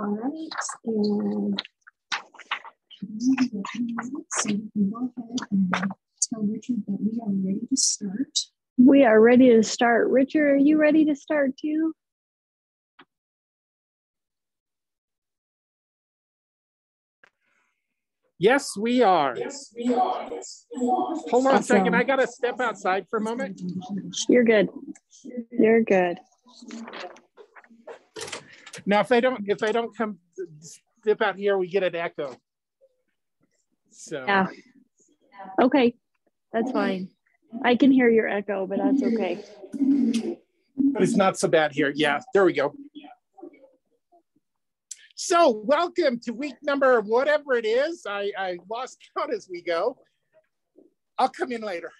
All right, and so we can go ahead and tell Richard that we are ready to start. We are ready to start. Richard, are you ready to start too? Yes, we are. Hold on a second. I got to step outside for a moment. You're good. You're good. Now, if I don't come step out here, we get an echo. So yeah. Okay, that's fine. I can hear your echo, but that's okay. But it's not so bad here. Yeah, there we go. So welcome to week number whatever it is. I lost count as we go. I'll come in later.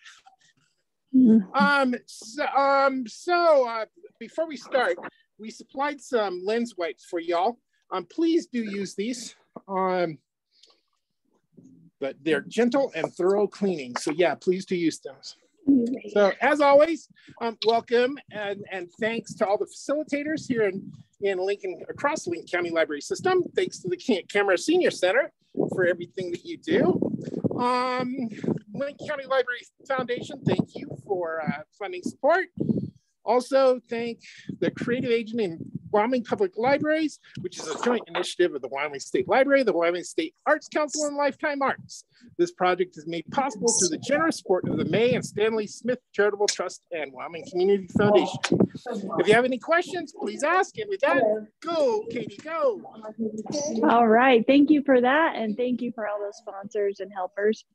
Before we start, we supplied some lens wipes for y'all. Please do use these. But they're gentle and thorough cleaning. So yeah, please do use them. So as always, welcome and thanks to all the facilitators here in Lincoln, across the Lincoln County Library System. Thanks to the Camera Senior Center for everything that you do. Lincoln County Library Foundation, thank you for funding support. Also, thank the creative agent in Wyoming Public Libraries, which is a joint initiative of the Wyoming State Library, the Wyoming State Arts Council, and Lifetime Arts. This project is made possible through the generous support of the May and Stanley Smith Charitable Trust and Wyoming Community Foundation. If you have any questions, please ask. And with that, go, Katie, go. All right, thank you for that. And thank you for all those sponsors and helpers.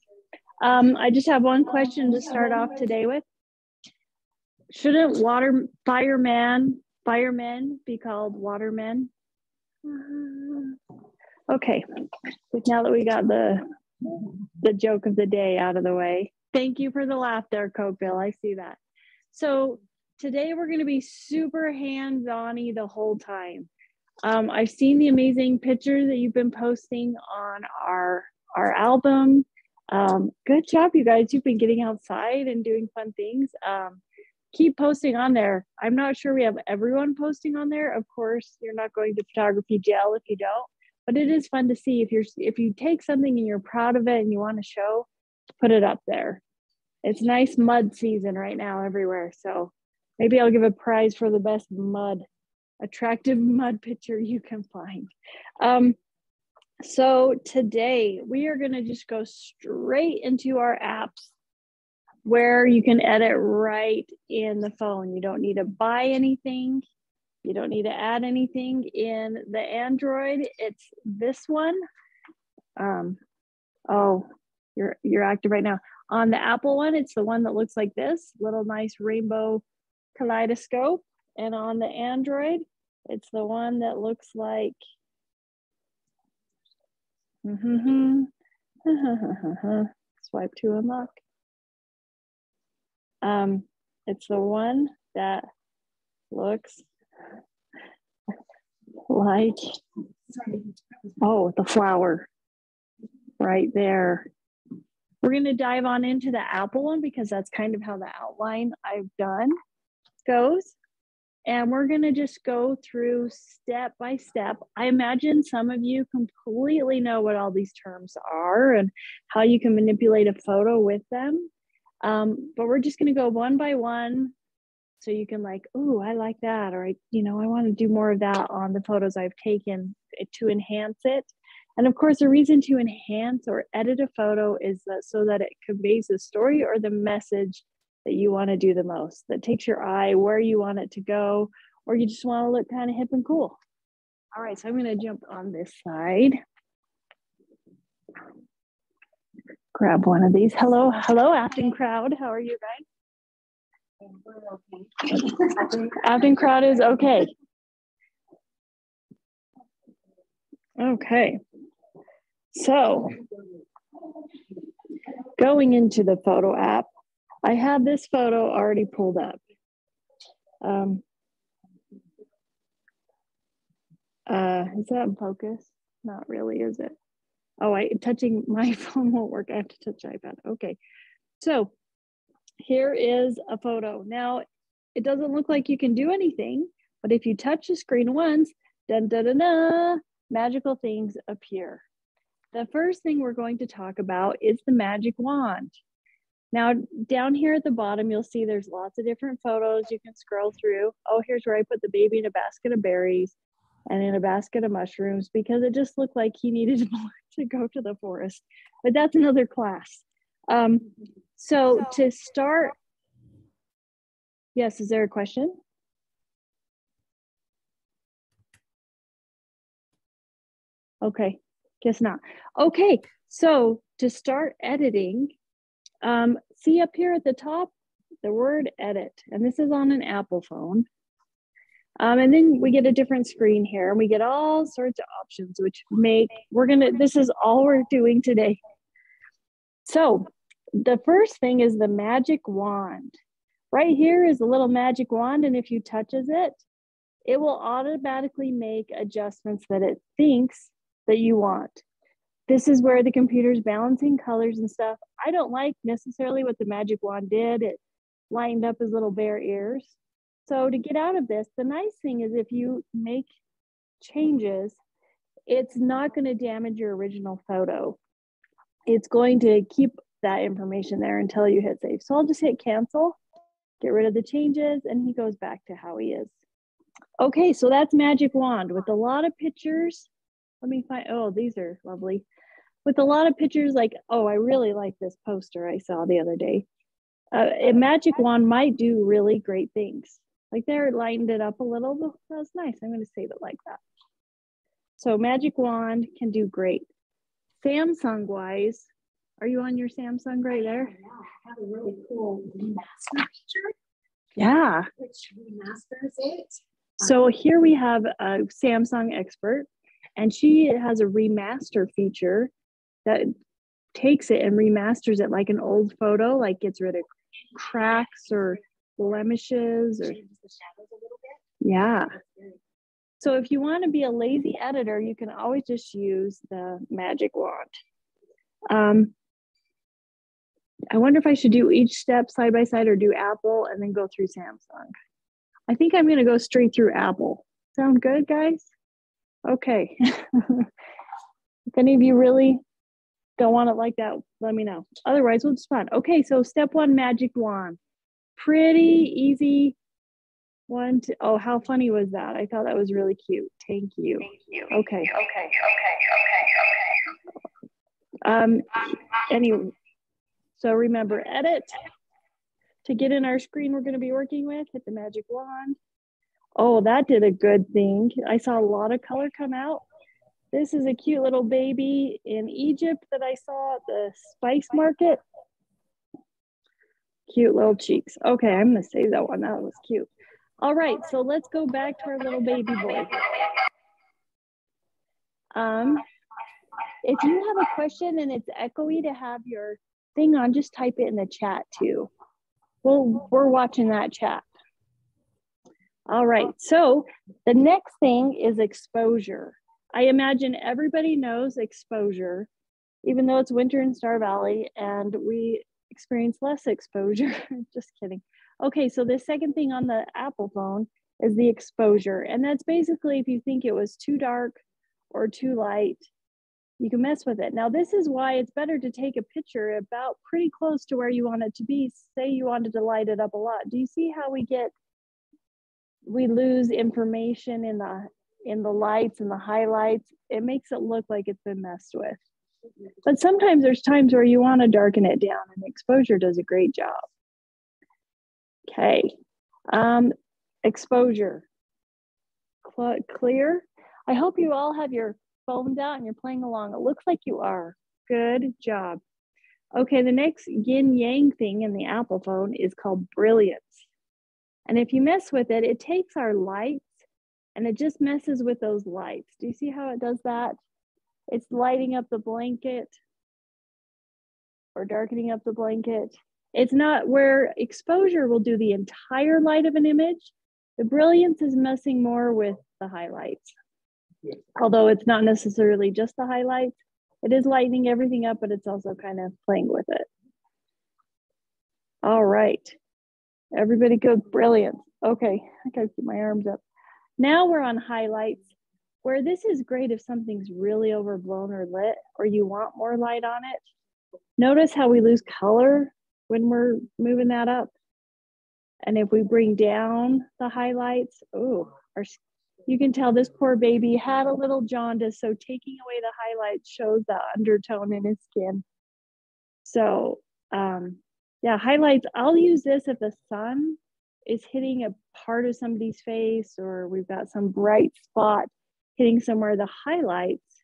I just have one question to start off today with. Shouldn't firemen be called watermen? Okay, now that we got the joke of the day out of the way. Thank you for the laugh there, Coke Bill. I see that. So today we're going to be super hands-on-y the whole time. I've seen the amazing pictures that you've been posting on our album. Good job, you guys. You've been getting outside and doing fun things. Keep posting on there. I'm not sure we have everyone posting on there. Of course, you're not going to photography jail if you don't, but it is fun to see if you take something and you're proud of it and you want to show, put it up there. It's nice mud season right now everywhere. So maybe I'll give a prize for the best attractive mud picture you can find. So today we are going to just go straight into our apps, where you can edit right in the phone. You don't need to buy anything. You don't need to add anything. In the Android, it's this one. Oh, you're active right now. On the Apple one, it's the one that looks like this, little nice rainbow kaleidoscope. And on the Android, it's the one that looks like, swipe to unlock. It's the one that looks like, oh, the flower right there. We're going to dive on into the Apple one because that's kind of how the outline I've done goes. And we're going to just go through step by step. I imagine some of you completely know what all these terms are and how you can manipulate a photo with them. But we're just going to go one by one so you can like, oh, I like that. Or, I want to do more of that on the photos I've taken to enhance it. And of course, the reason to enhance or edit a photo is so that it conveys the story or the message that you want to do the most, that takes your eye where you want it to go, or you just want to look kind of hip and cool. All right, so I'm going to jump on this side. Grab one of these. Hello, Afton crowd. How are you guys? Afton crowd is okay. Okay. So going into the photo app, I have this photo already pulled up. Is that in focus? Not really, is it? Oh, touching my phone won't work. I have to touch iPad. Okay. So here is a photo. Now, it doesn't look like you can do anything, but if you touch the screen once, dun, dun, dun, dun, magical things appear. The first thing we're going to talk about is the magic wand. Now, down here at the bottom, you'll see there's lots of different photos you can scroll through. Oh, here's where I put the baby in a basket of berries and in a basket of mushrooms because it just looked like he needed to go to the forest. But that's another class. So to start, yes, is there a question? Okay, guess not. Okay, so to start editing, see up here at the top, the word edit, and this is on an Apple phone. And then we get a different screen here and we get all sorts of options, which make, this is all we're doing today. So the first thing is the magic wand. Right here is a little magic wand, and if you touches it, it will automatically make adjustments that it thinks that you want. This is where the computer's balancing colors and stuff. I don't like necessarily what the magic wand did. It lined up his little bear ears. So to get out of this, the nice thing is if you make changes, it's not going to damage your original photo. It's going to keep that information there until you hit save. So I'll just hit cancel, get rid of the changes, and he goes back to how he is. Okay, so that's magic wand with a lot of pictures. Let me find, oh, these are lovely. With a lot of pictures like, oh, I really like this poster I saw the other day. A magic wand might do really great things. Like there, it lightened it up a little, but that was nice. I'm gonna save it like that. So magic wand can do great. Samsung wise, are you on your Samsung right there? Yeah, I have a really cool remaster feature. Yeah. Which remasters it. So here we have a Samsung expert, and she has a remaster feature that takes it and remasters it like an old photo, like gets rid of cracks or blemishes or Changes the shadows a little bit. yeah. So if you want to be a lazy editor, you can always just use the magic wand. I wonder if I should do each step side by side or do Apple and then go through Samsung. I think I'm going to go straight through Apple. Sound good, guys? Okay. If any of you really don't want it like that, let me know. Otherwise, we'll just fun. Okay, so step one, magic wand. Pretty easy. Oh, how funny was that? I thought that was really cute. Thank you. Okay. Anyway, so remember, edit. To get in our screen we're going to be working with, hit the magic wand. Oh, that did a good thing. I saw a lot of color come out. This is a cute little baby in Egypt that I saw at the spice market. Cute little cheeks. Okay, I'm going to save that one. That was cute. All right, so let's go back to our little baby boy. If you have a question and it's echoey to have your thing on, just type it in the chat too. Well, we're watching that chat. All right, so the next thing is exposure. I imagine everybody knows exposure, even though it's winter in Star Valley and we experience less exposure. Just kidding. Okay, so the second thing on the Apple phone is the exposure. And that's basically if you think it was too dark or too light, you can mess with it. Now, this is why it's better to take a picture about pretty close to where you want it to be. Say you wanted to light it up a lot. Do you see how we lose information in the lights and the highlights? It makes it look like it's been messed with. But sometimes there's times where you want to darken it down, and exposure does a great job. Okay, exposure, clear. I hope you all have your phones out and you're playing along. It looks like you are. Good job. Okay, the next yin yang thing in the Apple phone is called brilliance. And if you mess with it, it takes our lights and it just messes with those lights. Do you see how it does that? It's lighting up the blanket or darkening up the blanket. It's not where exposure will do the entire light of an image. The brilliance is messing more with the highlights. Although it's not necessarily just the highlights, it is lightening everything up, but it's also kind of playing with it. All right, everybody good, brilliant. Okay, I gotta keep my arms up. Now we're on highlights. Where this is great if something's really overblown or lit, or you want more light on it. Notice how we lose color when we're moving that up. And if we bring down the highlights, you can tell this poor baby had a little jaundice. So taking away the highlights shows the undertone in his skin. So yeah, highlights, I'll use this if the sun is hitting a part of somebody's face, or we've got some bright spot hitting somewhere. The highlights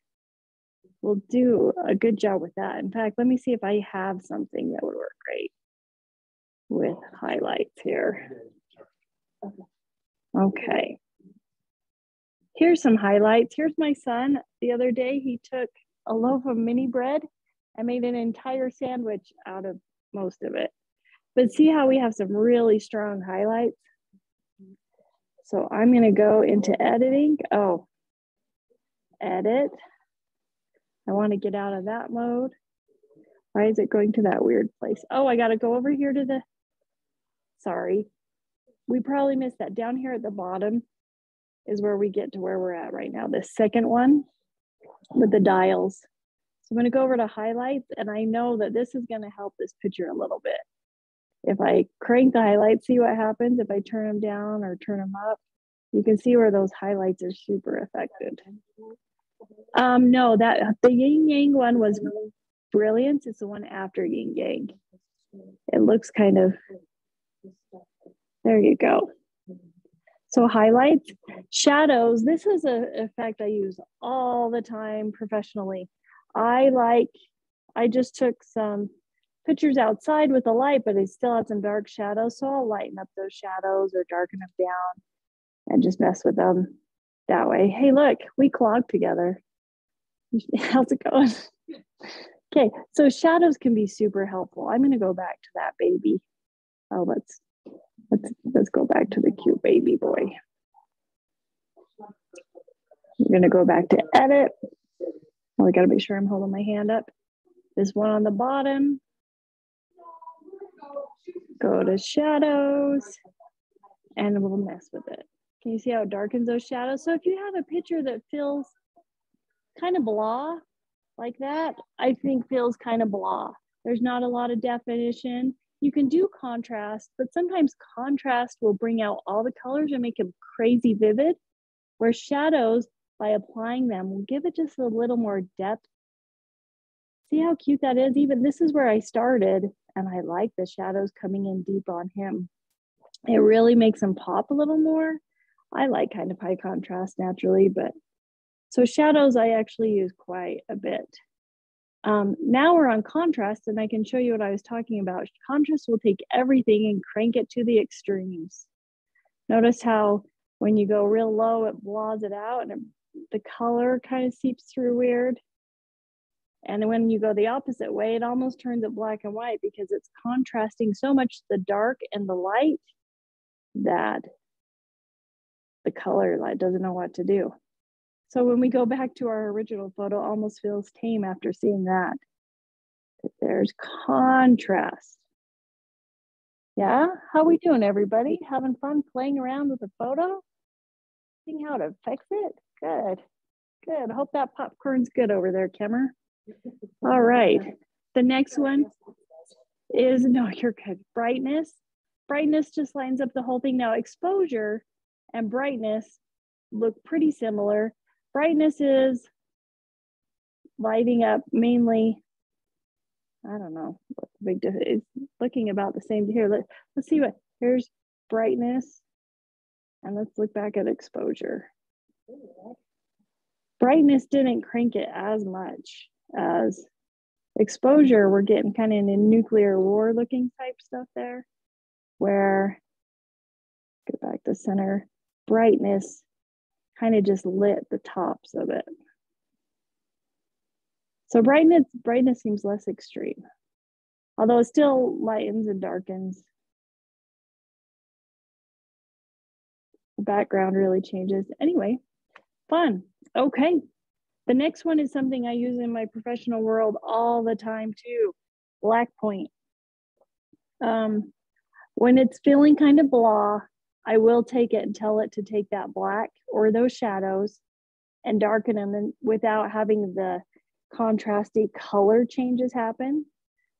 will do a good job with that. In fact, let me see if I have something that would work great with highlights here. Okay. Here's some highlights. Here's my son. The other day, he took a loaf of mini bread and made an entire sandwich out of most of it. But see how we have some really strong highlights? So I'm going to go into editing. Oh, edit. I want to get out of that mode. Why is it going to that weird place? Oh, I got to go over here to the, sorry. We probably missed that. Down here at the bottom is where we get to where we're at right now. The second one with the dials. So I'm going to go over to highlights, and I know that this is going to help this picture a little bit. If I crank the highlights, see what happens. If I turn them down or turn them up, you can see where those highlights are super affected. No, that the yin yang one was Brilliance. It's the one after yin yang. It looks kind of, there you go. So highlights, shadows. This is an effect I use all the time professionally. I just took some pictures outside with the light, but it still had some dark shadows. So I'll lighten up those shadows or darken them down and just mess with them that way. Hey, look, we clogged together. How's it going? Okay, so shadows can be super helpful. I'm going to go back to that baby. Oh, let's go back to the cute baby boy. I'm going to go back to edit. Oh, I got to make sure I'm holding my hand up. This one on the bottom. Go to shadows, and we'll mess with it. Can you see how it darkens those shadows? So if you have a picture that feels kind of blah, like that, I think feels kind of blah. There's not a lot of definition. You can do contrast, but sometimes contrast will bring out all the colors and make them crazy vivid, where shadows, by applying them, will give it just a little more depth. See how cute that is? Even this is where I started, and I like the shadows coming in deep on him. It really makes him pop a little more. I like kind of high contrast naturally, but so shadows I actually use quite a bit. Now we're on contrast, and I can show you what I was talking about. Contrast will take everything and crank it to the extremes. Notice how when you go real low, it blahs it out, and the color kind of seeps through weird. And when you go the opposite way, it almost turns it black and white because it's contrasting so much the dark and the light that the color light doesn't know what to do. So when we go back to our original photo, it almost feels tame after seeing that. But there's contrast. Yeah, how we doing, everybody? Having fun playing around with the photo? Seeing how it affects it? Good, good. I hope that popcorn's good over there, Kemmer. All right, the next one is, no, you're good. Brightness. Brightness just lines up the whole thing. Now exposure and brightness look pretty similar. Brightness is lighting up mainly, I don't know what the big difference is, looking about the same here. Let's see what, here's brightness, and let's look back at exposure. Brightness didn't crank it as much as exposure. We're getting kind of in a nuclear war looking type stuff there, where, get back to center, brightness kind of just lit the tops of it. So brightness seems less extreme, although it still lightens and darkens. The background really changes. Anyway, fun. Okay. The next one is something I use in my professional world all the time too, black point. When it's feeling kind of blah, I will take it and tell it to take that black or those shadows and darken them and without having the contrasty color changes happen.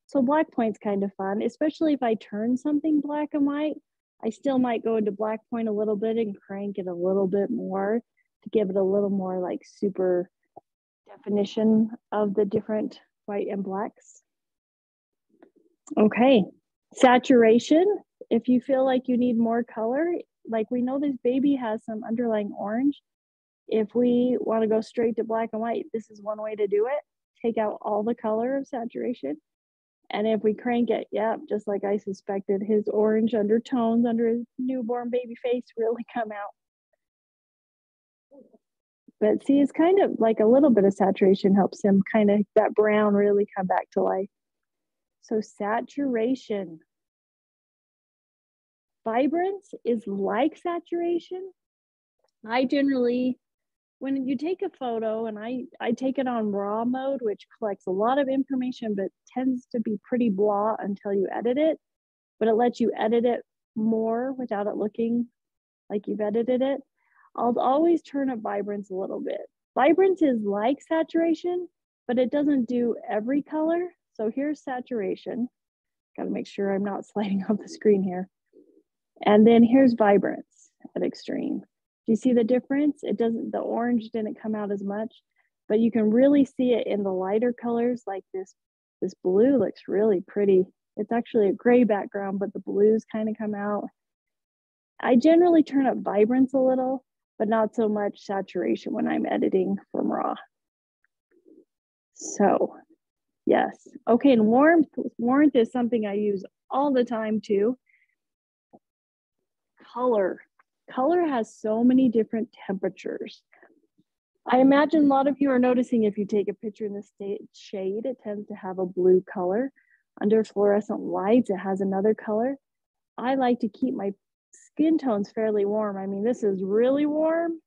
So black point's kind of fun, especially if I turn something black and white. I still might go into black point a little bit and crank it a little bit more to give it a little more like super definition of the different white and blacks. Okay, saturation. If you feel like you need more color, like we know this baby has some underlying orange. If we want to go straight to black and white, this is one way to do it. Take out all the color of saturation. And if we crank it, yeah, just like I suspected, his orange undertones under his newborn baby face really come out. But see, it's kind of like a little bit of saturation helps him kind of, that brown really come back to life. So saturation. Vibrance is like saturation. I generally, when you take a photo, and I take it on raw mode, which collects a lot of information, but tends to be pretty blah until you edit it, but it lets you edit it more without it looking like you've edited it. I'll always turn up vibrance a little bit. Vibrance is like saturation, but it doesn't do every color. So here's saturation. Got to make sure I'm not sliding off the screen here. And then here's vibrance at extreme. Do you see the difference? It doesn't, the orange didn't come out as much, but you can really see it in the lighter colors, like this blue looks really pretty. It's actually a gray background, but the blues kind of come out. I generally turn up vibrance a little, but not so much saturation when I'm editing from raw. So yes, okay, and warmth is something I use all the time too. Color has so many different temperatures. I imagine a lot of you are noticing if you take a picture in the shade, it tends to have a blue color. Under fluorescent lights, it has another color. I like to keep my skin tones fairly warm. I mean, this is really warm,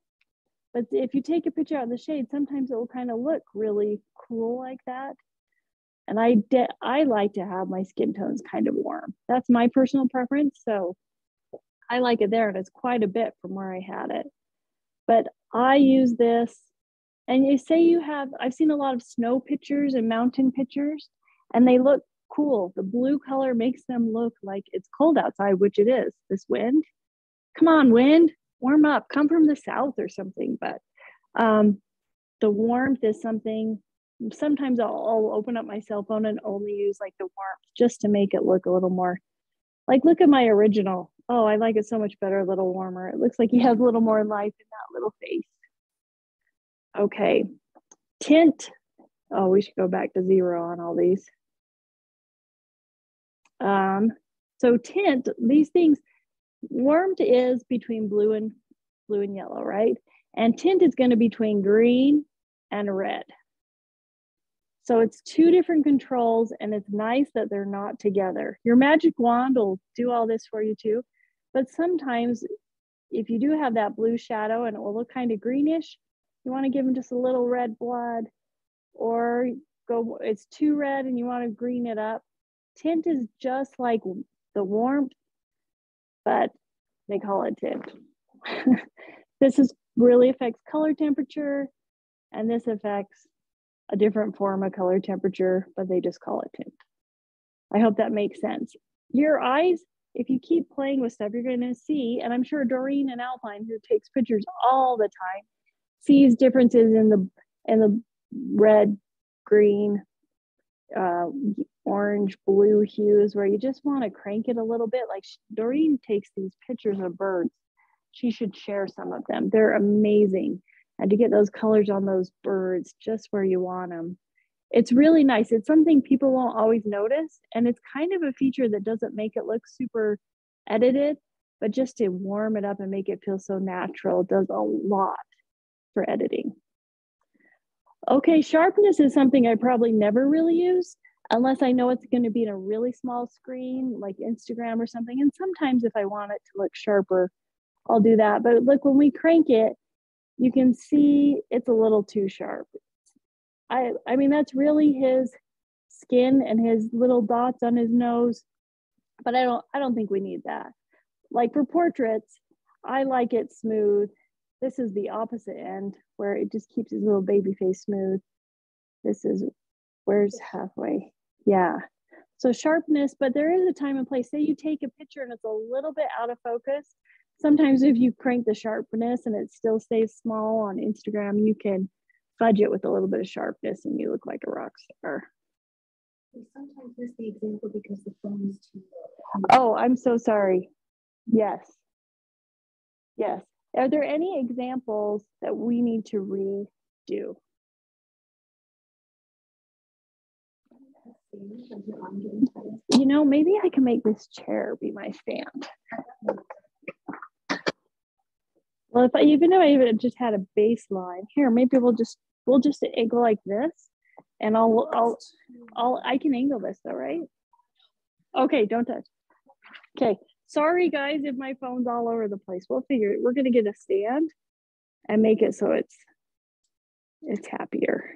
but if you take a picture out in the shade, sometimes it will kind of look really cool like that. And I like to have my skin tones kind of warm. That's my personal preference. So I like it there, and it's quite a bit from where I had it. But I use this, and you say you have, I've seen a lot of snow pictures and mountain pictures, and they look cool. The blue color makes them look like it's cold outside, which it is. This wind, come on, wind, warm up, come from the south or something. But the warmth is something, sometimes I'll open up my cell phone and only use like the warmth just to make it look a little more, like look at my original. Oh, I like it so much better, a little warmer. It looks like he has a little more life in that little face. Okay, tint. Oh, we should go back to 0 on all these. So tint, these things, warmth is between blue and yellow, right? And tint is going to be between green and red. So it's two different controls, and it's nice that they're not together. Your magic wand will do all this for you too, but sometimes if you do have that blue shadow and it will look kind of greenish, you want to give them just a little red blood, or go, it's too red and you want to green it up. Tint is just like the warmth, but they call it tint. This is really affects color temperature, and this affects a different form of color temperature, but they just call it tint. I hope that makes sense. Your eyes, if you keep playing with stuff, you're going to see, and I'm sure Doreen and Alpine, who takes pictures all the time, sees differences in the red, green, orange, blue hues, where you just want to crank it a little bit. Like Doreen takes these pictures of birds. She should share some of them. They're amazing. And to get those colors on those birds just where you want them. It's really nice. It's something people won't always notice. And it's kind of a feature that doesn't make it look super edited, but just to warm it up and make it feel so natural does a lot for editing. Okay, sharpness is something I probably never really use unless I know it's going to be in a really small screen like Instagram or something. And sometimes if I want it to look sharper, I'll do that. But look, when we crank it, you can see it's a little too sharp. I mean, that's really his skin and his little dots on his nose, but I don't think we need that. Like for portraits, I like it smooth. This is the opposite end where it just keeps his little baby face smooth. This is, where's halfway? Yeah. So sharpness, but there is a time and place. Say you take a picture and it's a little bit out of focus. Sometimes if you crank the sharpness and it still stays small on Instagram, you can fudge it with a little bit of sharpness and you look like a rock star. We sometimes miss the example because the phone is too low. Oh, I'm so sorry. Yes. Yes. Are there any examples that we need to redo? You know, maybe I can make this chair be my stand. Well, even if I just had a baseline here, maybe we'll just angle like this, and I can angle this though, right? Okay, don't touch. Okay, sorry guys if my phone's all over the place. We'll figure it. We're gonna get a stand and make it so it's happier.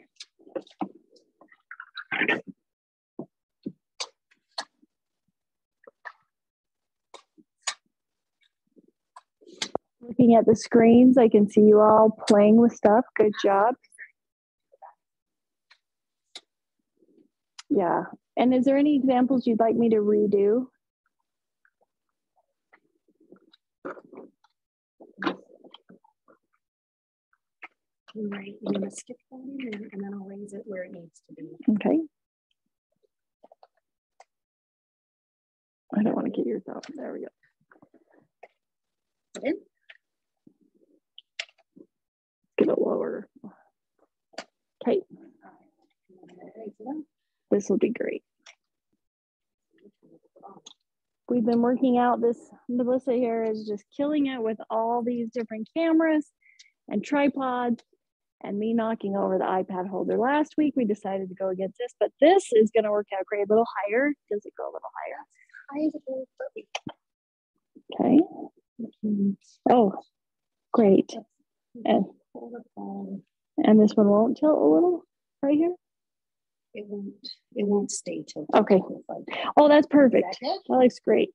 Looking at the screens, I can see you all playing with stuff. Good job. Yeah. And is there any examples you'd like me to redo? Right, you're gonna skip one and then I'll raise it where it needs to be. Okay. I don't want to get your thumb. There we go. In. Get it lower. Okay. This will be great. We've been working out this. Melissa here is just killing it with all these different cameras and tripods and me knocking over the iPad holder. Last week we decided to go against this, but this is going to work out great. A little higher. Does it go a little higher? Okay. Oh, great. And this one won't tilt a little right here? It won't stay tilted. Okay. Oh, that's perfect. That looks great.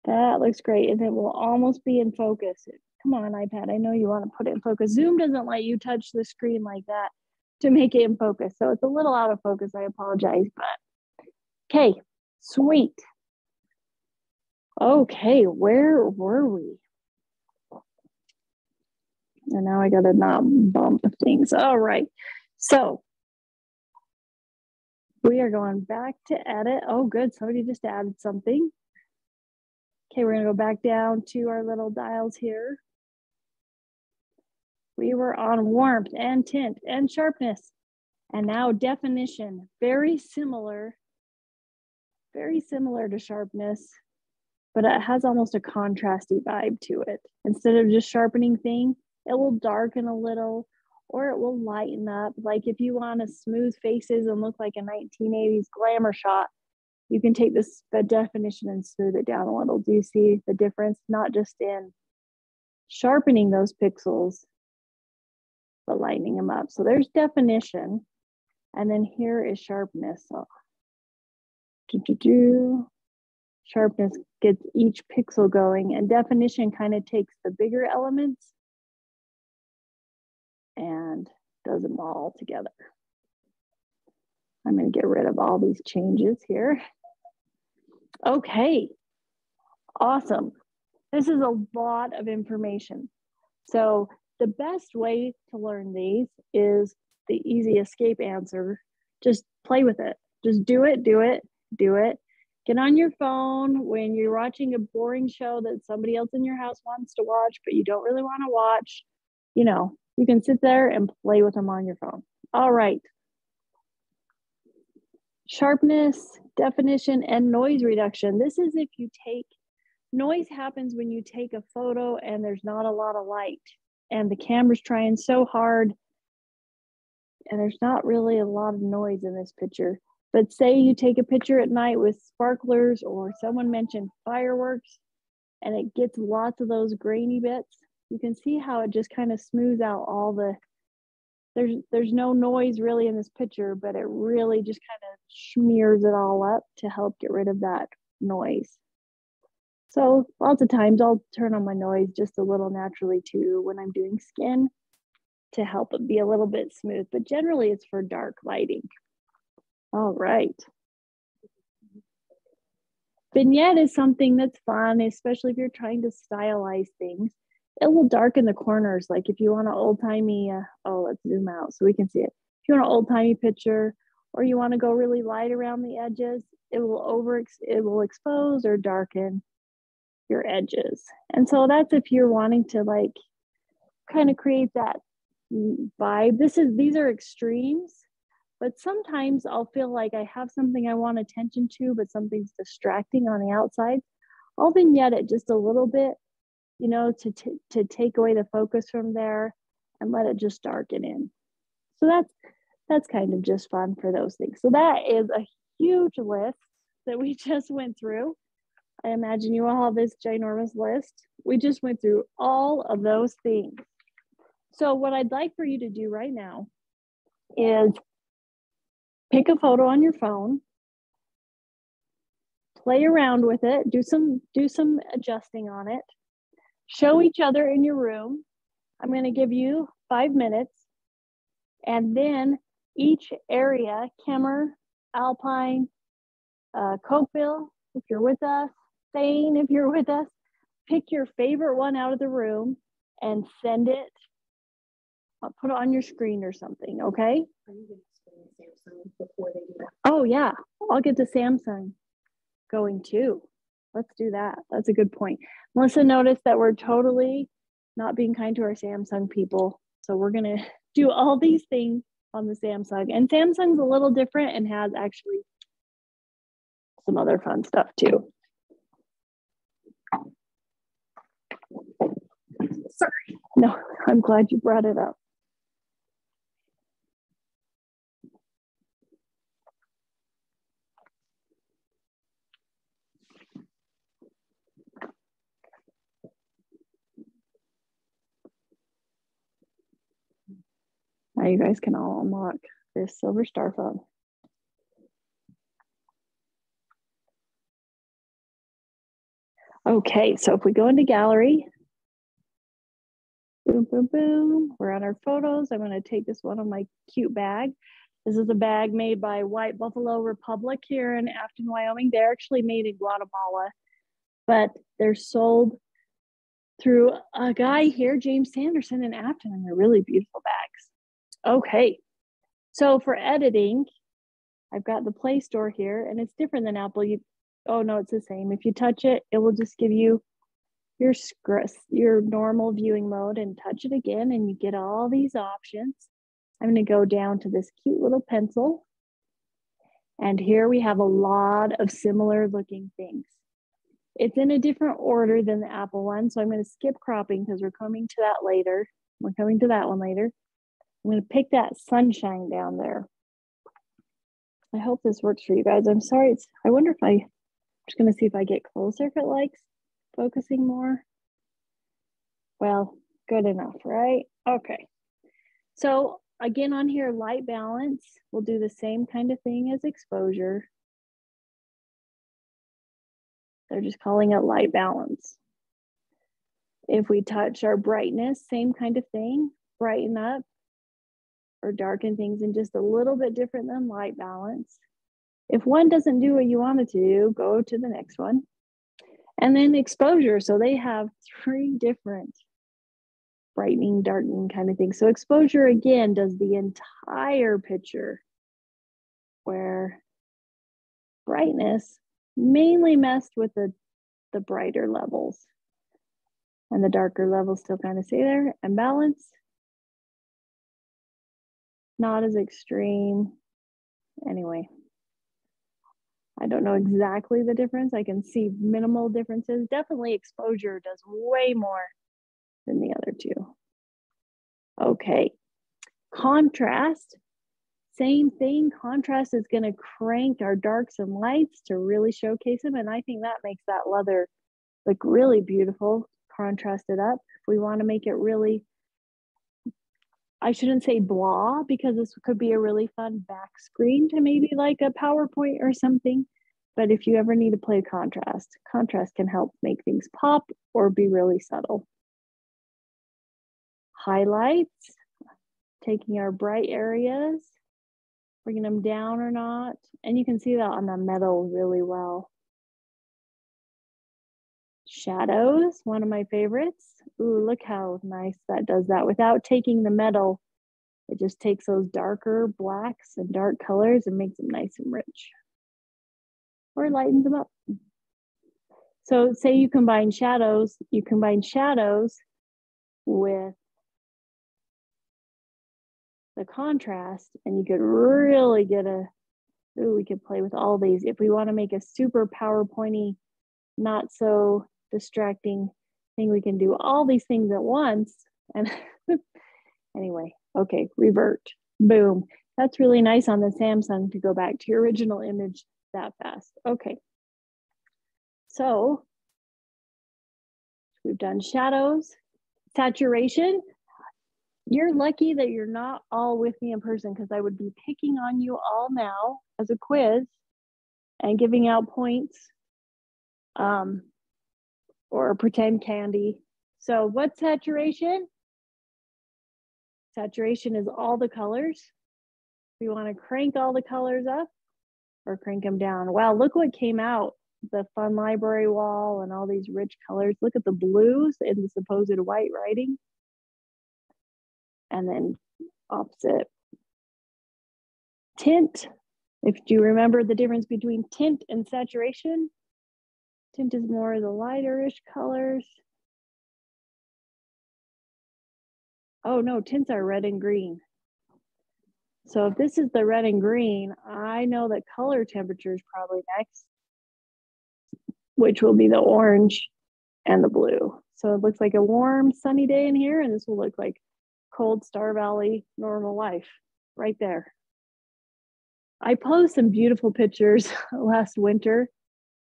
That looks great. And it will almost be in focus. Come on, iPad. I know you want to put it in focus. Zoom doesn't let you touch the screen like that to make it in focus. So it's a little out of focus. I apologize, but okay, sweet. Okay, where were we? And now I got to not bump things. All right. So we are going back to edit. Oh, good. Somebody just added something. Okay, we're going to go back down to our little dials here. We were on warmth and tint and sharpness. And now definition. Very similar to sharpness, but it has almost a contrasty vibe to it. Instead of just sharpening things, it will darken a little or it will lighten up. Like if you want to smooth faces and look like a 1980s glamour shot, you can take the definition and smooth it down a little. Do you see the difference? Not just in sharpening those pixels, but lightening them up. So there's definition. And then here is sharpness. So, sharpness gets each pixel going, and definition kind of takes the bigger elements and does them all together. I'm going to get rid of all these changes here. Okay, awesome. This is a lot of information. So the best way to learn these is the easy escape answer. Just play with it. Just do it, do it, do it. Get on your phone when you're watching a boring show that somebody else in your house wants to watch, but you don't really want to watch. You know, you can sit there and play with them on your phone. All right. Sharpness, definition, and noise reduction. This is if you take, noise happens when you take a photo and there's not a lot of light and the camera's trying so hard and there's not really a lot of noise in this picture. But say you take a picture at night with sparklers, or someone mentioned fireworks, and it gets lots of those grainy bits. You can see how it just kind of smooths out all the, there's no noise really in this picture, but it really just kind of smears it all up to help get rid of that noise. So lots of times I'll turn on my noise just a little naturally too when I'm doing skin to help it be a little bit smooth, but generally it's for dark lighting. All right. Vignette is something that's fun, especially if you're trying to stylize things. It will darken the corners. Like if you want an old-timey, let's zoom out so we can see it. If you want an old-timey picture, or you want to go really light around the edges, it will expose or darken your edges. And so that's if you're wanting to like kind of create that vibe. These are extremes, but sometimes I'll feel like I have something I want attention to, but something's distracting on the outside. I'll vignette it just a little bit, you know, to take away the focus from there and let it just darken in. So that's kind of just fun for those things. So that is a huge list that we just went through. I imagine you all have this ginormous list. We just went through all of those things. So what I'd like for you to do right now is pick a photo on your phone, play around with it, do some adjusting on it, show each other in your room. I'm going to give you 5 minutes, and then each area, Kemmer, Alpine, Cokeville, if you're with us, Thane, if you're with us, pick your favorite one out of the room and send it. Put it on your screen or something, okay? Are you going to screen Samsung before they do that? Oh yeah, I'll get the Samsung going too. Let's do that. That's a good point. Melissa noticed that we're totally not being kind to our Samsung people. So we're going to do all these things on the Samsung. And Samsung's a little different and has actually some other fun stuff too. Sorry. No, I'm glad you brought it up. Now you guys can all unlock this Silver Star phone. Okay, so if we go into gallery, boom, boom, boom, we're on our photos. I'm gonna take this one on my cute bag. This is a bag made by White Buffalo Republic here in Afton, Wyoming. They're actually made in Guatemala, but they're sold through a guy here, James Sanderson in Afton, and they're really beautiful bags. Okay, so for editing, I've got the Play Store here, and it's different than Apple. Oh no, it's the same. If you touch it, it will just give you your normal viewing mode, and touch it again, and you get all these options. I'm going to go down to this cute little pencil, and here we have a lot of similar looking things. It's in a different order than the Apple one, so I'm going to skip cropping because we're coming to that later. We're coming to that one later. I'm going to pick that sunshine down there. I hope this works for you guys. I'm sorry. I wonder if I'm just going to see if I get closer, if it likes focusing more. Well, good enough, right? Okay. So again, on here, light balance, we'll do the same kind of thing as exposure. They're just calling it light balance. If we touch our brightness, same kind of thing, brighten up or darken things in just a little bit different than light balance. If one doesn't do what you want it to do, go to the next one. And then exposure. So they have 3 different brightening, darkening kind of things. So exposure, again, does the entire picture, where brightness mainly messed with the brighter levels, and the darker levels still kind of stay there. And balance, not as extreme. Anyway, I don't know exactly the difference. I can see minimal differences. Definitely exposure does way more than the other 2. Okay, contrast, same thing. Contrast is going to crank our darks and lights to really showcase them, and I think that makes that leather look really beautiful, contrasted up. If we want to make it really, I shouldn't say blah, because this could be a really fun back screen to maybe like a PowerPoint or something. But if you ever need to play contrast, contrast can help make things pop or be really subtle. Highlights, taking our bright areas, bringing them down or not. And you can see that on the metal really well. Shadows, one of my favorites. Ooh, look how nice that does that without taking the metal. It just takes those darker blacks and dark colors and makes them nice and rich. Or lightens them up. So say you combine shadows with the contrast, and you could really get we could play with all these. If we want to make a super PowerPointy, not so distracting thing, we can do all these things at once. And anyway, okay, revert, boom. That's really nice on the Samsung to go back to your original image that fast. Okay, so we've done shadows, saturation. You're lucky that you're not all with me in person, because I would be picking on you all now as a quiz and giving out points or pretend candy. So what's saturation? Saturation is all the colors. We want to crank all the colors up or crank them down. Wow, look what came out. The fun library wall and all these rich colors. Look at the blues and the supposed white writing. And then opposite. Tint. If you remember the difference between tint and saturation, tint is more of the lighterish colors. Oh no, tints are red and green. So if this is the red and green, I know that color temperature is probably next, which will be the orange and the blue. So it looks like a warm, sunny day in here, and this will look like cold Star Valley normal life right there. I posted some beautiful pictures last winter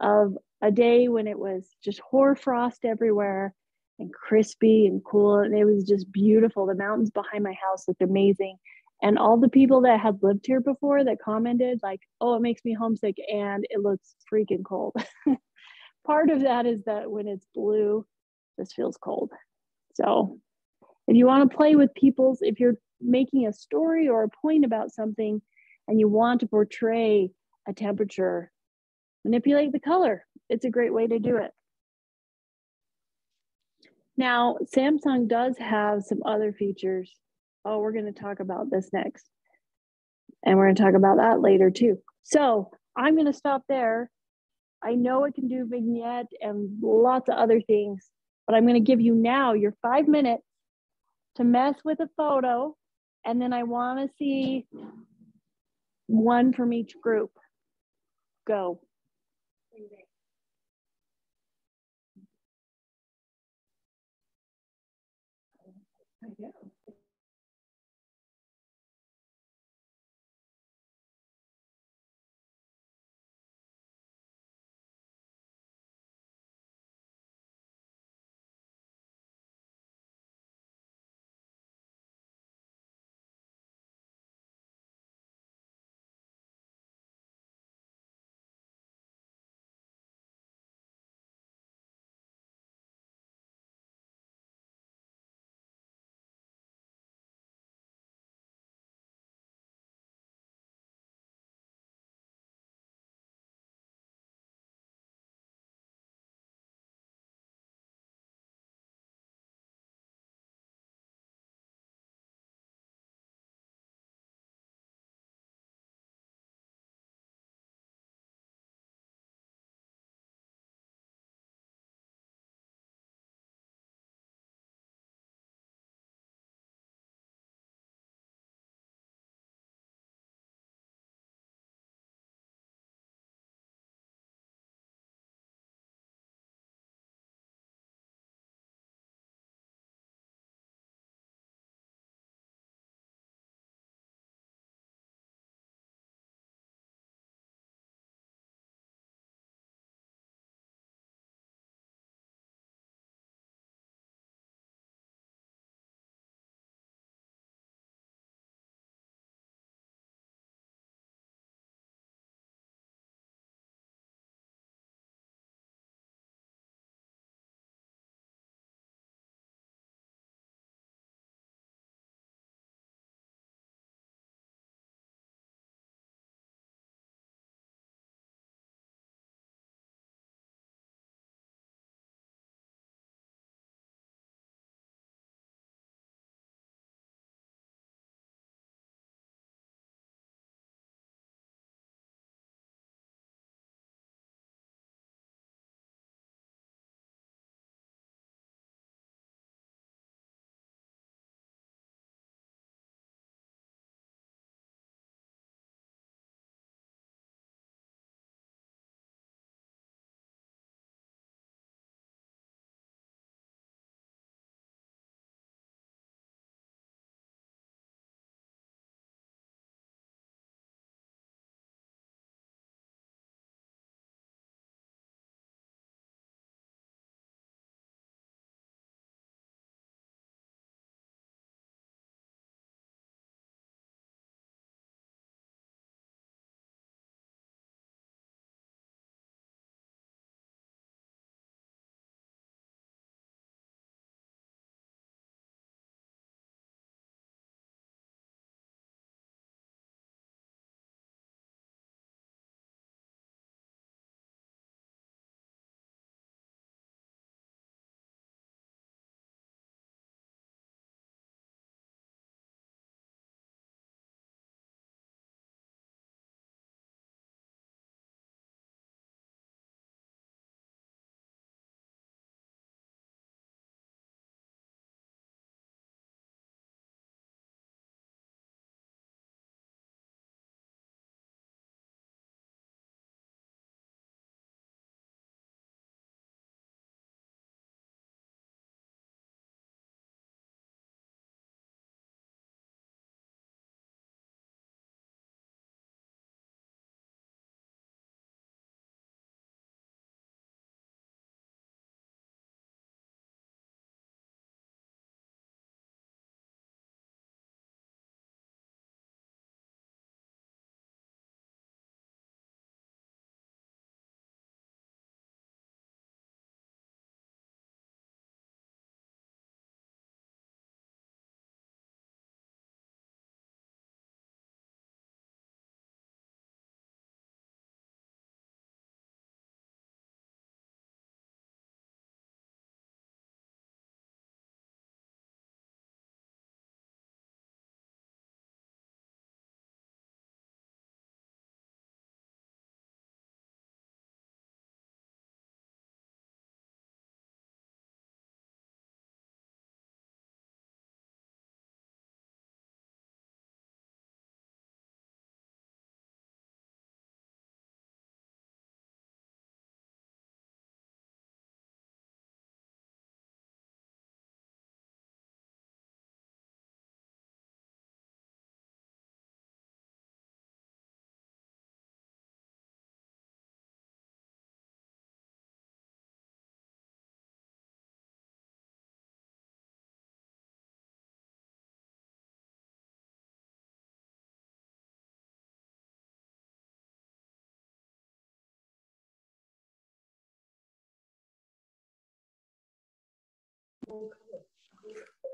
of a day when it was just hoarfrost everywhere and crispy and cool, and it was just beautiful. The mountains behind my house looked amazing, and all the people that had lived here before that commented like, oh, it makes me homesick and it looks freaking cold. Part of that is that when it's blue, this feels cold. So if you want to play with if you're making a story or a point about something and you want to portray a temperature, manipulate the color. It's a great way to do it. Now, Samsung does have some other features. Oh, we're going to talk about this next. And we're going to talk about that later too. So I'm going to stop there. I know it can do vignette and lots of other things, but I'm going to give you now your 5 minutes to mess with a photo, and then I want to see one from each group. Go.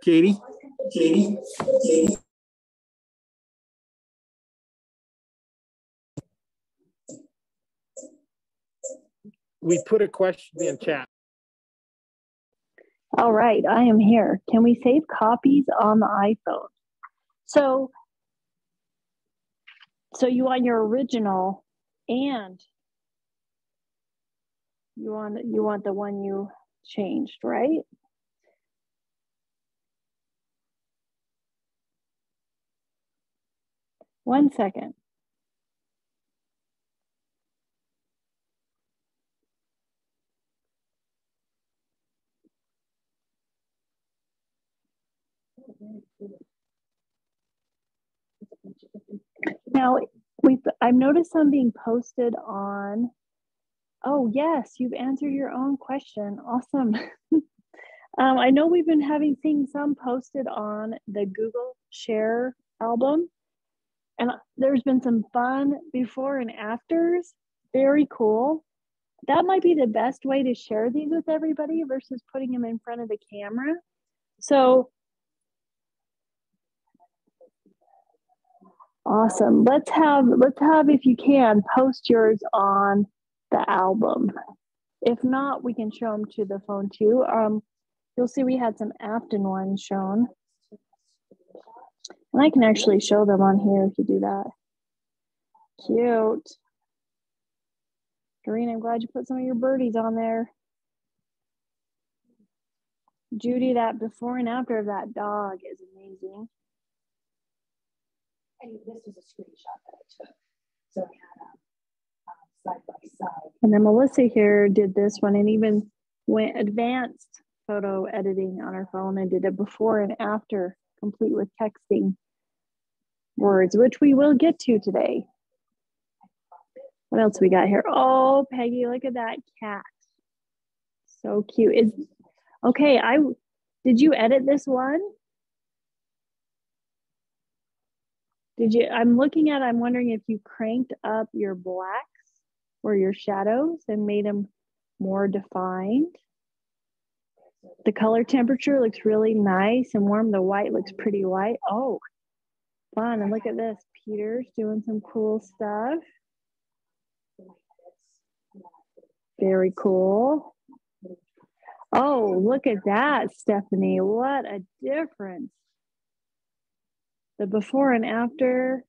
Katie? We put a question in chat. All right, I am here. Can we save copies on the iPhone? So you want your original and you want the one you changed, right? One second. Now, I've noticed some being posted on, oh yes, you've answered your own question. Awesome. I know we've been seeing some posted on the Google Share album, and there's been some fun before and afters. Very cool. That might be the best way to share these with everybody versus putting them in front of the camera. So awesome. Let's have, if you can, post yours on the album. If not, we can show them to the phone too. You'll see we had some Afton ones shown. And I can actually show them on here if you do that. Cute. Doreen, I'm glad you put some of your birdies on there. Judy, that before and after of that dog is amazing. And this was a screenshot that I took. So I had side by side. And then Melissa here did this one and even went advanced photo editing on her phone and did a before and after, complete with texting words, which we will get to today. What else we got here? Oh, Peggy, look at that cat. So cute. Okay, did you edit this one? Did you? I'm wondering if you cranked up your blacks or your shadows and made them more defined. The color temperature looks really nice and warm. The white looks pretty white. Oh, fun. And look at this. Peter's doing some cool stuff. Very cool. Oh, look at that, Stephanie. What a difference. The before and after.